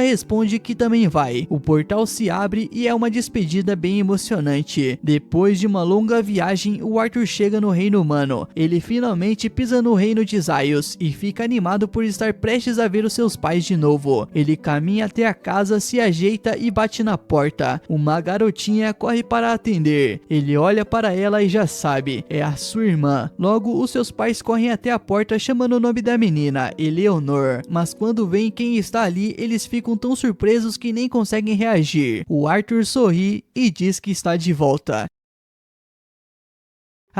[SPEAKER 1] responde que também vai. O portal se abre e é uma despedida bem emocionante. Depois de uma longa viagem, o Arthur chega no reino humano. Ele finalmente pisa no reino de Zaios e fica animado por estar prestes a ver os seus pais de novo. Ele caminha até a casa, se ajeita e bate na porta. Uma garotinha corre para atender. Ele olha para ela e já sabe, é a sua irmã. Logo, os seus pais correm até a porta chamando o nome da menina, Eleonor. Mas quando veem quem está ali, eles ficam tão surpresos que nem conseguem reagir. O Arthur sorri e diz que está de volta.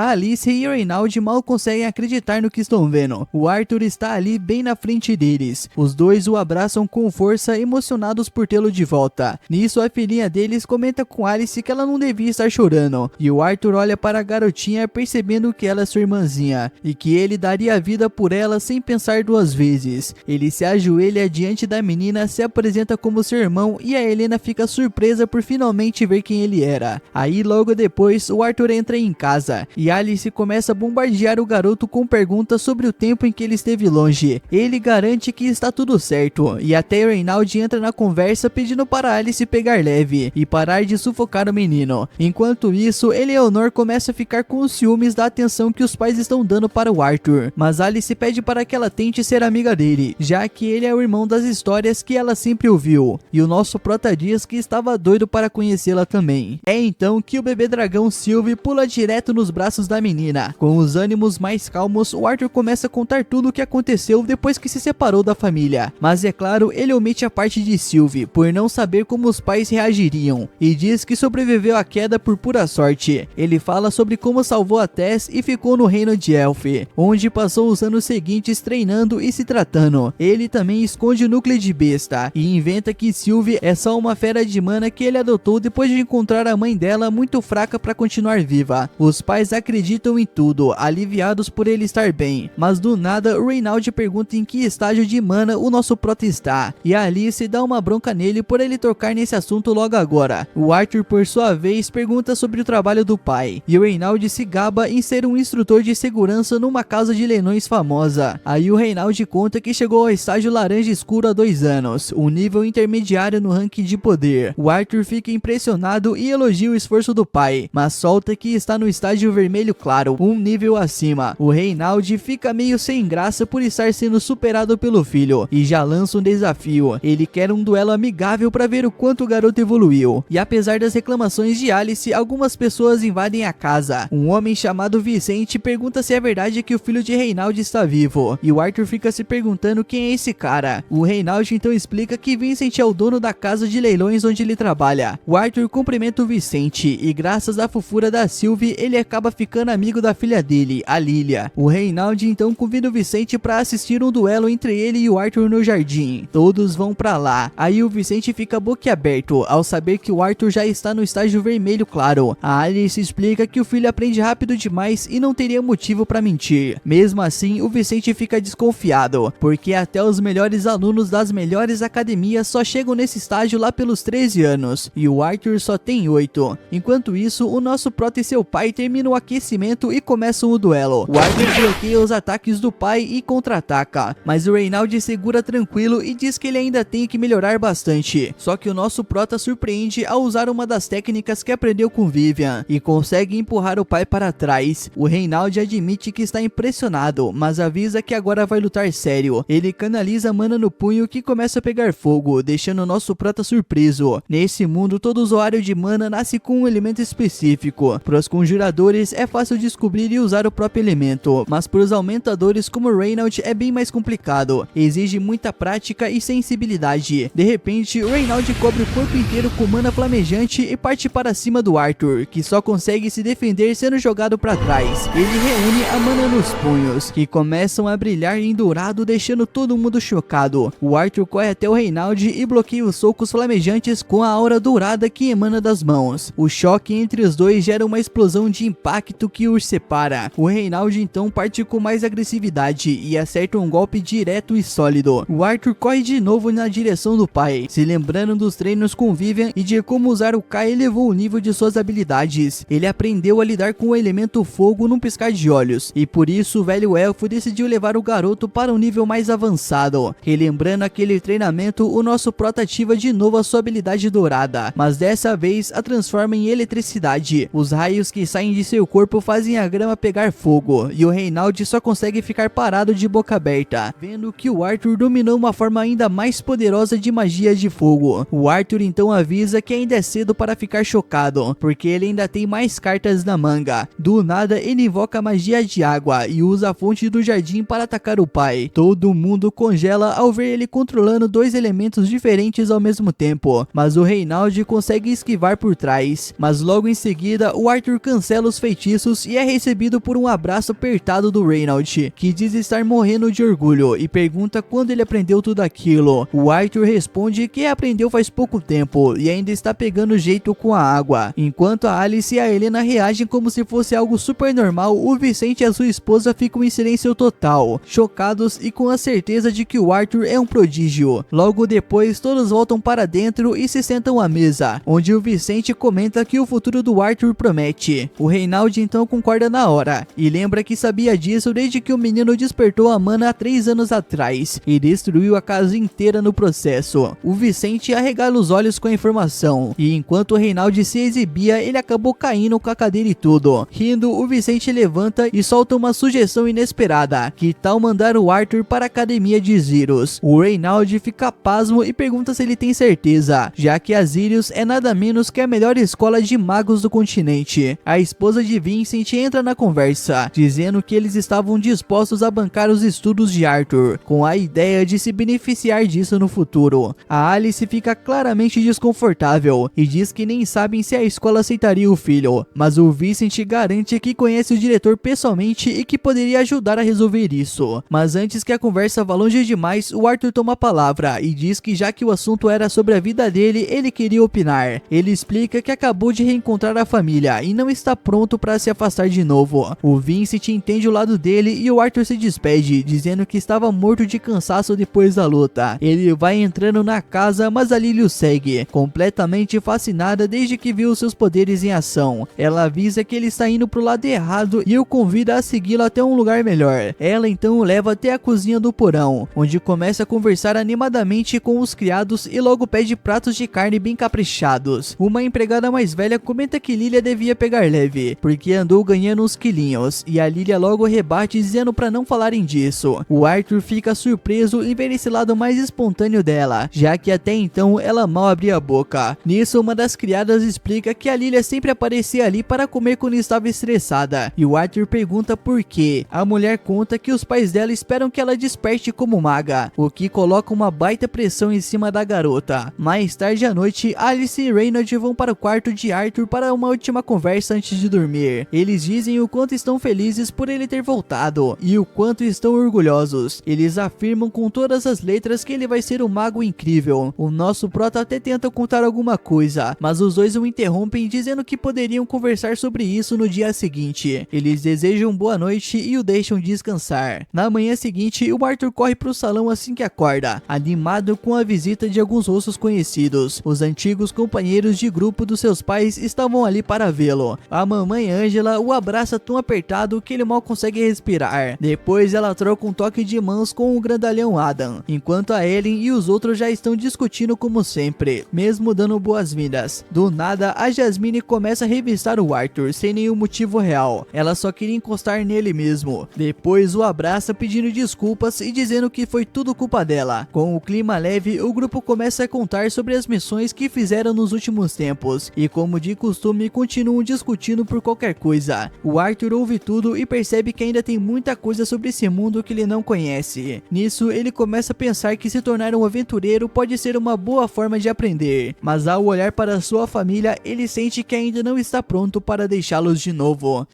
[SPEAKER 1] A Alice e o Reynald mal conseguem acreditar no que estão vendo. O Arthur está ali bem na frente deles. Os dois o abraçam com força, emocionados por tê-lo de volta. Nisso, a filhinha deles comenta com Alice que ela não devia estar chorando, e o Arthur olha para a garotinha percebendo que ela é sua irmãzinha, e que ele daria a vida por ela sem pensar duas vezes. Ele se ajoelha diante da menina, se apresenta como seu irmão, e a Helena fica surpresa por finalmente ver quem ele era. Aí logo depois, o Arthur entra em casa, e Alice começa a bombardear o garoto com perguntas sobre o tempo em que ele esteve longe. Ele garante que está tudo certo, e até o Reynald entra na conversa pedindo para Alice pegar leve e parar de sufocar o menino. Enquanto isso, Eleanor começa a ficar com os ciúmes da atenção que os pais estão dando para o Arthur, mas Alice pede para que ela tente ser amiga dele, já que ele é o irmão das histórias que ela sempre ouviu, e o nosso prota diz que estava doido para conhecê-la também. É então que o bebê dragão Sylvie pula direto nos braços da menina. Com os ânimos mais calmos, o Arthur começa a contar tudo o que aconteceu depois que se separou da família, mas é claro, ele omite a parte de Sylvie, por não saber como os pais reagiriam, e diz que sobreviveu à queda por pura sorte. Ele fala sobre como salvou a Tess e ficou no reino de Elf, onde passou os anos seguintes treinando e se tratando. Ele também esconde o núcleo de besta, e inventa que Sylvie é só uma fera de mana que ele adotou depois de encontrar a mãe dela muito fraca para continuar viva. Os pais acreditam em tudo, aliviados por ele estar bem, mas do nada o Reynald pergunta em que estágio de mana o nosso prota está, e a Alice dá uma bronca nele por ele tocar nesse assunto logo agora. O Arthur, por sua vez, pergunta sobre o trabalho do pai, e o Reynald se gaba em ser um instrutor de segurança numa casa de leilões famosa. Aí o Reynald conta que chegou ao estágio laranja escuro há 2 anos, um nível intermediário no ranking de poder. O Arthur fica impressionado e elogia o esforço do pai, mas solta que está no estágio vermelho claro, um nível acima. O Reynald fica meio sem graça por estar sendo superado pelo filho, e já lança um desafio. Ele quer um duelo amigável para ver o quanto o garoto evoluiu. E apesar das reclamações de Alice, algumas pessoas invadem a casa. Um homem chamado Vicente pergunta se é verdade que o filho de Reynald está vivo, e o Arthur fica se perguntando quem é esse cara. O Reynald então explica que Vincent é o dono da casa de leilões onde ele trabalha. O Arthur cumprimenta o Vicente, e graças à fofura da Sylvie, ele acaba ficando amigo da filha dele, a Lilia. O Reynald então convida o Vicente para assistir um duelo entre ele e o Arthur no jardim. Todos vão pra lá. Aí o Vicente fica boquiaberto ao saber que o Arthur já está no estágio vermelho claro. A Alice explica que o filho aprende rápido demais e não teria motivo para mentir. Mesmo assim, o Vicente fica desconfiado, porque até os melhores alunos das melhores academias só chegam nesse estágio lá pelos 13 anos, e o Arthur só tem 8. Enquanto isso, o nosso prota e seu pai terminam o aquecimento e começam o duelo. O Arthur bloqueia os ataques do pai e contra-ataca, mas o Reynald segura tranquilo e diz que ele ainda tem que melhorar bastante. Só que o nosso prota surpreende ao usar uma das técnicas que aprendeu com Vivian, e consegue empurrar o pai para trás. O Reynald admite que está impressionado, mas avisa que agora vai lutar sério. Ele canaliza mana no punho que começa a pegar fogo, deixando o nosso prota surpreso. Nesse mundo, todo usuário de mana nasce com um elemento específico. Para os conjuradores é fácil descobrir e usar o próprio elemento, mas para os aumentadores como Reynald é bem mais complicado. Exige muita prática e sensibilidade. De repente, o Reynald cobre o corpo inteiro com mana flamejante e parte para cima do Arthur, que só consegue se defender sendo jogado para trás. Ele reúne a mana nos punhos, que começam a brilhar em dourado, deixando todo mundo chocado. O Arthur corre até o Reynald e bloqueia os socos flamejantes com a aura dourada que emana das mãos. O choque entre os dois gera uma explosão de impacto que os separa. O Reynald então parte com mais agressividade e acerta um golpe direto e sólido. O Arthur corre de novo na direção do pai, se lembrando dos treinos com Vivian e de como usar o Kai elevou o nível de suas habilidades. Ele aprendeu a lidar com o elemento fogo num piscar de olhos, e por isso o velho elfo decidiu levar o garoto para um nível mais avançado. Relembrando aquele treinamento, o nosso prota ativa de novo a sua habilidade dourada, mas dessa vez a transforma em eletricidade. Os raios que saem de seu corpo fazem a grama pegar fogo, e o Reynald só consegue ficar parado de boca aberta, vendo que o Arthur dominou uma forma ainda mais poderosa de magia de fogo. O Arthur então avisa que ainda é cedo para ficar chocado, porque ele ainda tem mais cartas na manga. Do nada, ele invoca a magia de água e usa a fonte do jardim para atacar o pai. Todo mundo congela ao ver ele controlando 2 elementos diferentes ao mesmo tempo, mas o Reynald consegue esquivar por trás. Mas logo em seguida, o Arthur cancela os feitiços feitiços e é recebido por um abraço apertado do Reynald, que diz estar morrendo de orgulho e pergunta quando ele aprendeu tudo aquilo. O Arthur responde que aprendeu faz pouco tempo e ainda está pegando jeito com a água. Enquanto a Alice e a Helena reagem como se fosse algo super normal, o Vicente e a sua esposa ficam em silêncio total, chocados e com a certeza de que o Arthur é um prodígio. Logo depois, todos voltam para dentro e se sentam à mesa, onde o Vicente comenta que o futuro do Arthur promete. O Reynald então concorda na hora e lembra que sabia disso desde que o menino despertou a mana há 3 anos atrás e destruiu a casa inteira no processo. O Vicente arregala os olhos com a informação e enquanto o Reynald se exibia, ele acabou caindo com a cadeira e tudo. Rindo, o Vicente levanta e solta uma sugestão inesperada: que tal mandar o Arthur para a academia de Zirus? O Reynald fica pasmo e pergunta se ele tem certeza, já que a Zirus é nada menos que a melhor escola de magos do continente. A esposa de Vincent entra na conversa, dizendo que eles estavam dispostos a bancar os estudos de Arthur, com a ideia de se beneficiar disso no futuro. A Alice fica claramente desconfortável e diz que nem sabem se a escola aceitaria o filho, mas o Vincent garante que conhece o diretor pessoalmente e que poderia ajudar a resolver isso. Mas antes que a conversa vá longe demais, o Arthur toma a palavra e diz que já que o assunto era sobre a vida dele, ele queria opinar. Ele explica que acabou de reencontrar a família e não está pronto para se afastar de novo. O Vincent entende o lado dele e o Arthur se despede, dizendo que estava morto de cansaço depois da luta. Ele vai entrando na casa, mas a Lily o segue, completamente fascinada desde que viu seus poderes em ação. Ela avisa que ele está indo pro lado errado e o convida a segui-lo até um lugar melhor. Ela então o leva até a cozinha do porão, onde começa a conversar animadamente com os criados e logo pede pratos de carne bem caprichados. Uma empregada mais velha comenta que Lilia devia pegar leve, porque andou ganhando uns quilinhos, e a Lilia logo rebate dizendo para não falarem disso. O Arthur fica surpreso em ver esse lado mais espontâneo dela, já que até então ela mal abria a boca. Nisso, uma das criadas explica que a Lilia sempre aparecia ali para comer quando estava estressada, e o Arthur pergunta por quê. A mulher conta que os pais dela esperam que ela desperte como maga, o que coloca uma baita pressão em cima da garota. Mais tarde à noite, Alice e Reynald vão para o quarto de Arthur para uma última conversa antes de dormir. Eles dizem o quanto estão felizes por ele ter voltado e o quanto estão orgulhosos. Eles afirmam com todas as letras que ele vai ser um mago incrível. O nosso prota até tenta contar alguma coisa, mas os dois o interrompem dizendo que poderiam conversar sobre isso no dia seguinte. Eles desejam boa noite e o deixam descansar. Na manhã seguinte, o Arthur corre para o salão assim que acorda, animado com a visita de alguns rostos conhecidos. Os antigos companheiros de grupo dos seus pais estavam ali para vê-lo. A mamãe Angela o abraça tão apertado que ele mal consegue respirar. Depois ela troca um toque de mãos com o grandalhão Adam, enquanto a Ellen e os outros já estão discutindo como sempre, mesmo dando boas-vindas. Do nada, a Jasmine começa a revistar o Arthur sem nenhum motivo real. Ela só queria encostar nele mesmo. Depois o abraça pedindo desculpas e dizendo que foi tudo culpa dela. Com o clima leve, o grupo começa a contar sobre as missões que fizeram nos últimos tempos e, como de costume, continuam discutindo por qualquer coisa. O Arthur ouve tudo e percebe que ainda tem muita coisa sobre esse mundo que ele não conhece. Nisso, ele começa a pensar que se tornar um aventureiro pode ser uma boa forma de aprender, mas ao olhar para sua família, ele sente que ainda não está pronto para deixá-los de novo.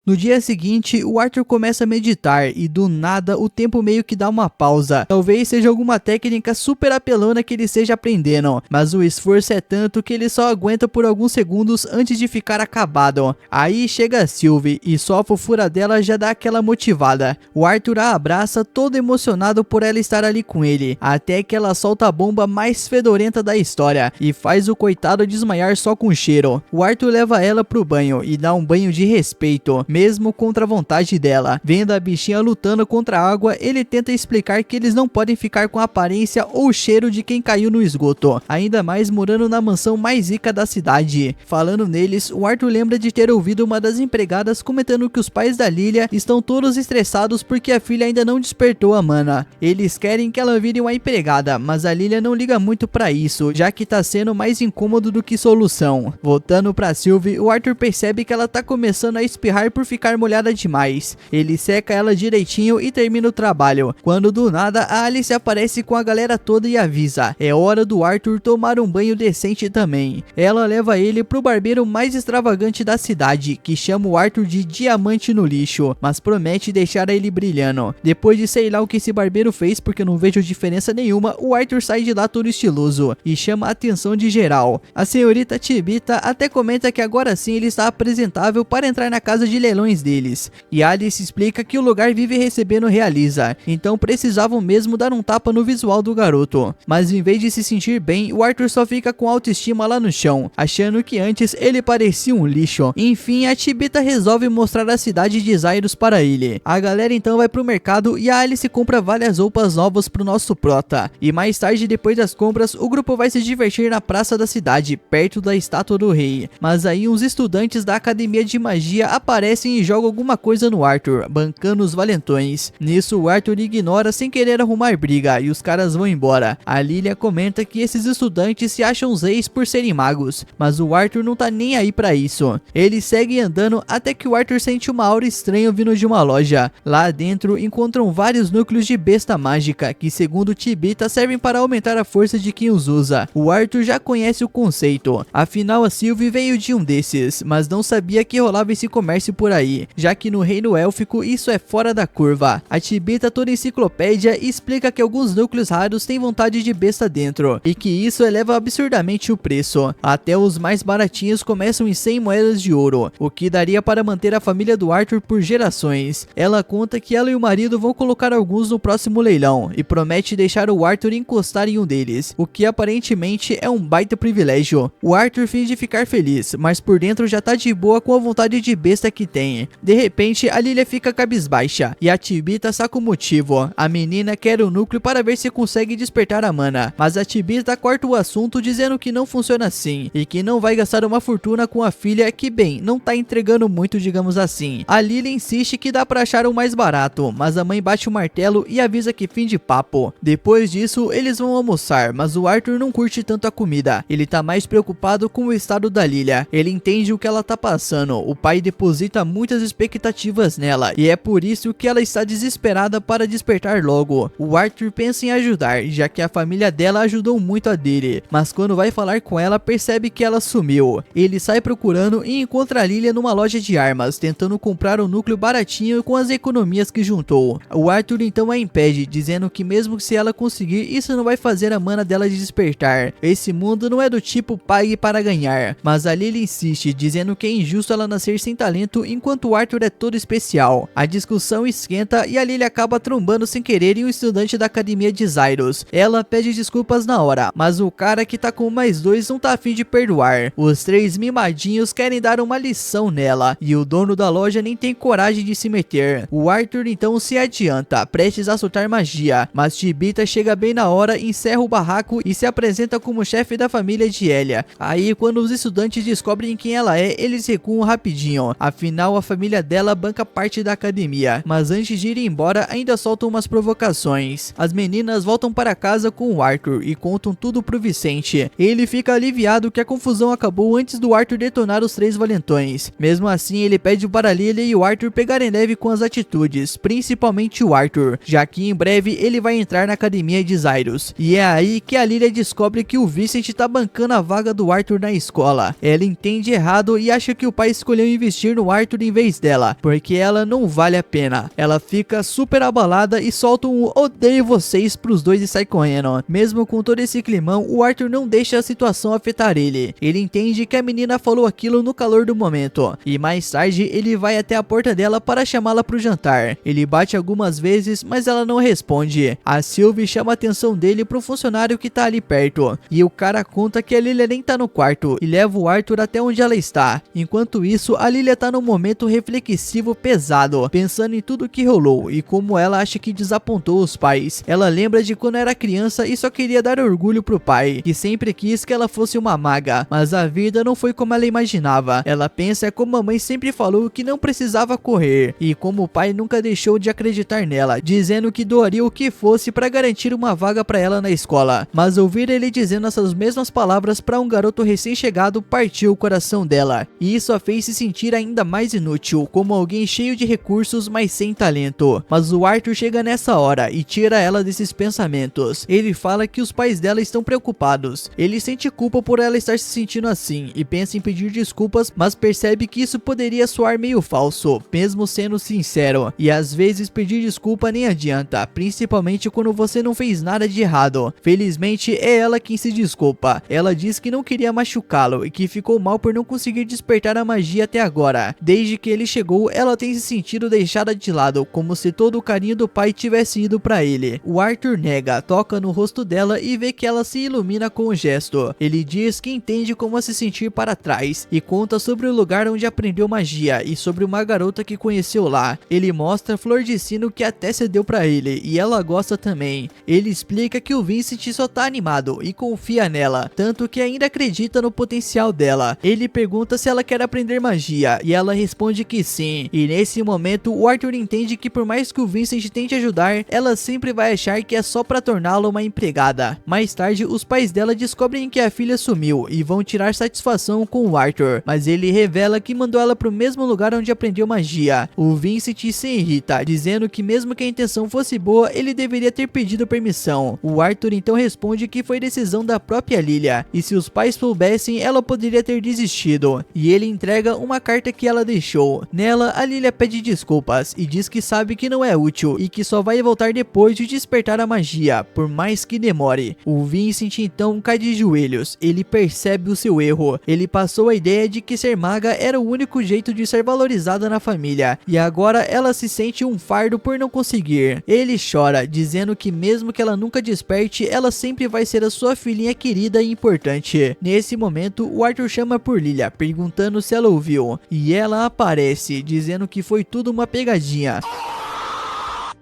[SPEAKER 1] No dia seguinte, o Arthur começa a meditar e do nada o tempo meio que dá uma pausa. Talvez seja alguma técnica super apelona que ele esteja aprendendo, mas o esforço é tanto que ele só aguenta por alguns segundos antes de ficar acabado. Aí chega a Sylvie e só a fofura dela já dá aquela motivada. O Arthur a abraça todo emocionado por ela estar ali com ele, até que ela solta a bomba mais fedorenta da história e faz o coitado desmaiar só com o cheiro. O Arthur leva ela pro banho e dá um banho de respeito, mesmo contra a vontade dela. Vendo a bichinha lutando contra a água, ele tenta explicar que eles não podem ficar com a aparência ou o cheiro de quem caiu no esgoto, ainda mais morando na mansão mais rica da cidade. Falando neles, o Arthur lembra de ter ouvido uma das empregadas comentando que os pais da Lilia estão todos estressados porque a filha ainda não despertou a mana. Eles querem que ela vire uma empregada, mas a Lilia não liga muito pra isso, já que tá sendo mais incômodo do que solução. Voltando pra Sylvie, o Arthur percebe que ela tá começando a espirrar por ficar molhada demais. Ele seca ela direitinho e termina o trabalho, quando do nada a Alice aparece com a galera toda e avisa: é hora do Arthur tomar um banho decente também. Ela leva ele pro barbeiro mais extravagante da cidade, que chama o Arthur de diamante no lixo, mas promete deixar ele brilhando. Depois de sei lá o que esse barbeiro fez, porque eu não vejo diferença nenhuma, o Arthur sai de lá todo estiloso e chama a atenção de geral. A senhorita Chibita até comenta que agora sim ele está apresentável para entrar na casa de leilões deles, e Alice explica que o lugar vive recebendo realiza, então precisavam mesmo dar um tapa no visual do garoto. Mas em vez de se sentir bem, o Arthur só fica com autoestima lá no chão, achando que antes ele parecia um lixo. Enfim, a Chibita resolve mostrar a cidade de Zairos para ele. A galera então vai pro mercado e a Alice compra várias roupas novas pro nosso prota, e mais tarde, depois das compras, o grupo vai se divertir na praça da cidade, perto da estátua do rei. Mas aí uns estudantes da academia de magia aparecem e jogam alguma coisa no Arthur, bancando os valentões. Nisso o Arthur ignora sem querer arrumar briga e os caras vão embora. A Lilia comenta que esses estudantes se acham reis por serem magos, mas o Arthur não tá nem aí pra isso. Eles seguem andando até que o Arthur sente uma aura estranha vindo de uma loja. Lá dentro encontram vários núcleos de besta mágica que, segundo Chibita, servem para aumentar a força de quem os usa. O Arthur já conhece o conceito, afinal a Sylvie veio de um desses, mas não sabia que rolava esse comércio por aí, já que no reino élfico isso é fora da curva. A Chibita, toda enciclopédia, explica que alguns núcleos raros têm vontade de besta dentro, e que isso eleva absurdamente o preço. Até os mais baratinhos começam em 100 moedas de ouro, o que daria para manter a família do Arthur por gerações. Ela conta que ela e o marido vão colocar alguns no próximo leilão, e promete deixar o Arthur encostar em um deles, o que aparentemente é um baita privilégio. O Arthur finge ficar feliz, mas por dentro já tá de boa com a vontade de besta que tem. De repente, a Lilia fica cabisbaixa, e a Chibita saca o motivo. A menina quer o núcleo para ver se consegue despertar a mana, mas a Chibita corta o assunto dizendo que não funciona assim, e que não vai gastar uma fortuna com a filha que, bem, não tá entregando muito, digamos assim. A Lilia insiste que dá pra achar o mais barato, mas a mãe bate o martelo e avisa que fim de papo. Depois disso, eles vão almoçar, mas o Arthur não curte tanto a comida. Ele tá mais preocupado com o estado da Lilia. Ele entende o que ela tá passando. O pai deposita muitas expectativas nela, e é por isso que ela está desesperada para despertar logo. O Arthur pensa em ajudar, já que a família dela ajudou muito a dele, mas quando vai falar com ela, percebe que ela sumiu. Ele sai procurando e encontra a Lilia numa loja de armas, tentando comprar um núcleo baratinho com as economias que juntou. O Arthur então a impede, dizendo que mesmo se ela conseguir, isso não vai fazer a mana dela despertar. Esse mundo não é do tipo pague para ganhar, mas a Lilia insiste, dizendo que é injusto ela nascer sem talento enquanto o Arthur é todo especial. A discussão esquenta e a Lilia acaba trombando sem querer em um estudante da academia de Zairos. Ela pede desculpas na hora, mas o cara que tá com mais dois não tá a fim de perdoar. Os três mimadinhos querem dar uma lição nela, e o dono da loja nem tem coragem de se meter. O Arthur então se adianta, prestes a soltar magia, mas Chibita chega bem na hora, encerra o barraco e se apresenta como chefe da família de Elia. Aí quando os estudantes descobrem quem ela é, eles recuam rapidinho, afinal a família dela banca parte da academia. Mas antes de ir embora, ainda soltam umas provocações. As meninas voltam para casa com o Arthur e contam tudo pro Vicente. Ele fica aliviado que a confusão acabou antes do Arthur detonar os três valentões. Mesmo assim, ele pede para Lilia e o Arthur pegarem leve com as atitudes, principalmente o Arthur, já que em breve ele vai entrar na academia de Zairos. E é aí que a Lilia descobre que o Vicente tá bancando a vaga do Arthur na escola. Ela entende errado e acha que o pai escolheu investir no Arthur em vez dela, porque ela não vale a pena. Ela fica super abalada e solta um odeio vocês pros dois e sai correndo. Mesmo com todo esse climão, o Arthur não deixa a situação afetar ele. Ele entende que a menina falou aquilo no calor do momento, e mais tarde ele vai até a porta dela para chamá-la pro jantar. Ele bate algumas vezes, mas ela não responde. A Sylvie chama a atenção dele pro funcionário que tá ali perto, e o cara conta que a Lilia nem tá no quarto e leva o Arthur até onde ela está. Enquanto isso, a Lilia tá num momento reflexivo pesado, pensando em tudo que rolou e como ela acha que desapontou os pais. Ela lembra de quando era criança e só queria dar orgulho pro pai, que sempre quis que ela fosse uma maga, mas a vida não foi como ela imaginava. Ela pensa como a mãe sempre falou que não precisava correr, e como o pai nunca deixou de acreditar nela, dizendo que doaria o que fosse para garantir uma vaga para ela na escola. Mas ouvir ele dizendo essas mesmas palavras para um garoto recém-chegado partiu o coração dela, e isso a fez se sentir ainda mais mais inútil, como alguém cheio de recursos, mas sem talento. Mas o Arthur chega nessa hora e tira ela desses pensamentos. Ele fala que os pais dela estão preocupados. Ele sente culpa por ela estar se sentindo assim e pensa em pedir desculpas, mas percebe que isso poderia soar meio falso, mesmo sendo sincero. E às vezes pedir desculpa nem adianta, principalmente quando você não fez nada de errado. Felizmente é ela quem se desculpa. Ela diz que não queria machucá-lo e que ficou mal por não conseguir despertar a magia até agora. Desde que ele chegou, ela tem se sentido deixada de lado, como se todo o carinho do pai tivesse ido pra ele. O Arthur nega, toca no rosto dela e vê que ela se ilumina com o gesto. Ele diz que entende como se sentir para trás e conta sobre o lugar onde aprendeu magia e sobre uma garota que conheceu lá. Ele mostra a flor de sino que até cedeu pra ele e ela gosta também. Ele explica que o Vincent só tá animado e confia nela, tanto que ainda acredita no potencial dela. Ele pergunta se ela quer aprender magia e ela responde que sim. E nesse momento o Arthur entende que por mais que o Vincent tente ajudar, ela sempre vai achar que é só pra torná-la uma empregada. Mais tarde, os pais dela descobrem que a filha sumiu e vão tirar satisfação com o Arthur, mas ele revela que mandou ela pro mesmo lugar onde aprendeu magia. O Vincent se irrita, dizendo que mesmo que a intenção fosse boa, ele deveria ter pedido permissão. O Arthur então responde que foi decisão da própria Lilia, e se os pais soubessem, ela poderia ter desistido. E ele entrega uma carta que ela deixou. Nela, a Lilia pede desculpas e diz que sabe que não é útil e que só vai voltar depois de despertar a magia, por mais que demore. O Vincent então cai de joelhos. Ele percebe o seu erro. Ele passou a ideia de que ser maga era o único jeito de ser valorizada na família, e agora ela se sente um fardo por não conseguir. Ele chora, dizendo que mesmo que ela nunca desperte, ela sempre vai ser a sua filhinha querida e importante. Nesse momento, o Arthur chama por Lilia, perguntando se ela ouviu, e ela aparece, dizendo que foi tudo uma pegadinha.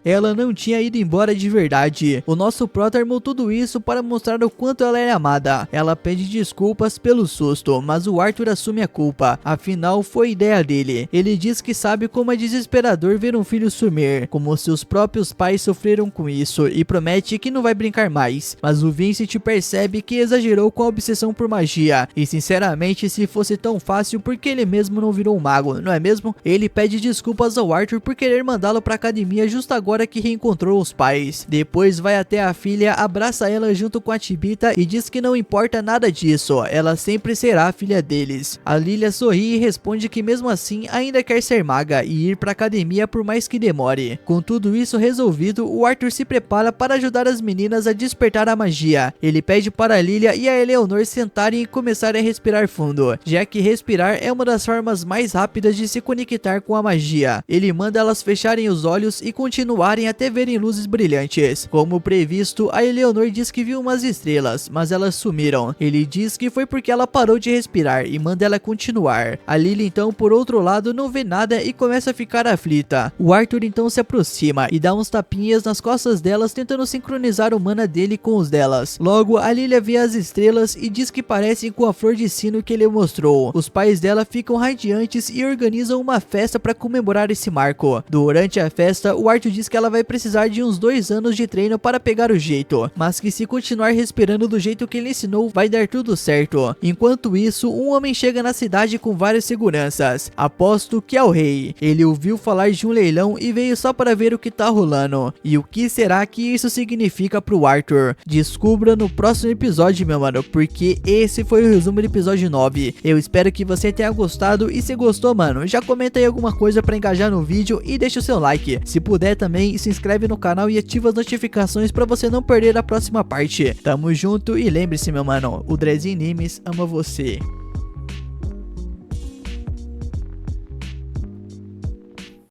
[SPEAKER 1] Ela não tinha ido embora de verdade. O nosso prota armou tudo isso para mostrar o quanto ela era amada. Ela pede desculpas pelo susto, mas o Arthur assume a culpa. Afinal, foi ideia dele. Ele diz que sabe como é desesperador ver um filho sumir, como seus próprios pais sofreram com isso, e promete que não vai brincar mais. Mas o Vincent percebe que exagerou com a obsessão por magia. E sinceramente, se fosse tão fácil, por que ele mesmo não virou um mago, não é mesmo? Ele pede desculpas ao Arthur por querer mandá-lo pra academia justo agora que reencontrou os pais. Depois vai até a filha, abraça ela junto com a Chibita e diz que não importa nada disso, ela sempre será a filha deles. A Lilia sorri e responde que mesmo assim ainda quer ser maga e ir pra academia por mais que demore. Com tudo isso resolvido, o Arthur se prepara para ajudar as meninas a despertar a magia. Ele pede para a Lilia e a Eleanor sentarem e começarem a respirar fundo, já que respirar é uma das formas mais rápidas de se conectar com a magia. Ele manda elas fecharem os olhos e continuarem até verem luzes brilhantes. Como previsto, a Eleanor diz que viu umas estrelas, mas elas sumiram. Ele diz que foi porque ela parou de respirar e manda ela continuar. A Lily então, por outro lado, não vê nada e começa a ficar aflita. O Arthur então se aproxima e dá uns tapinhas nas costas delas, tentando sincronizar o mana dele com os delas. Logo, a Lilia vê as estrelas e diz que parecem com a flor de sino que ele mostrou. Os pais dela ficam radiantes e organizam uma festa para comemorar esse marco. Durante a festa, o Arthur diz que ela vai precisar de uns 2 anos de treino para pegar o jeito, mas que se continuar respirando do jeito que ele ensinou, vai dar tudo certo. Enquanto isso, um homem chega na cidade com várias seguranças. Aposto que é o rei. Ele ouviu falar de um leilão e veio só para ver o que tá rolando. E o que será que isso significa pro Arthur? Descubra no próximo episódio, meu mano, porque esse foi o resumo do episódio 9. Eu espero que você tenha gostado, e se gostou, mano, já comenta aí alguma coisa para engajar no vídeo e deixa o seu like. Se puder também, se inscreve no canal e ativa as notificações para você não perder a próxima parte. Tamo junto e lembre-se, meu mano, o Drezinho Nimes ama você.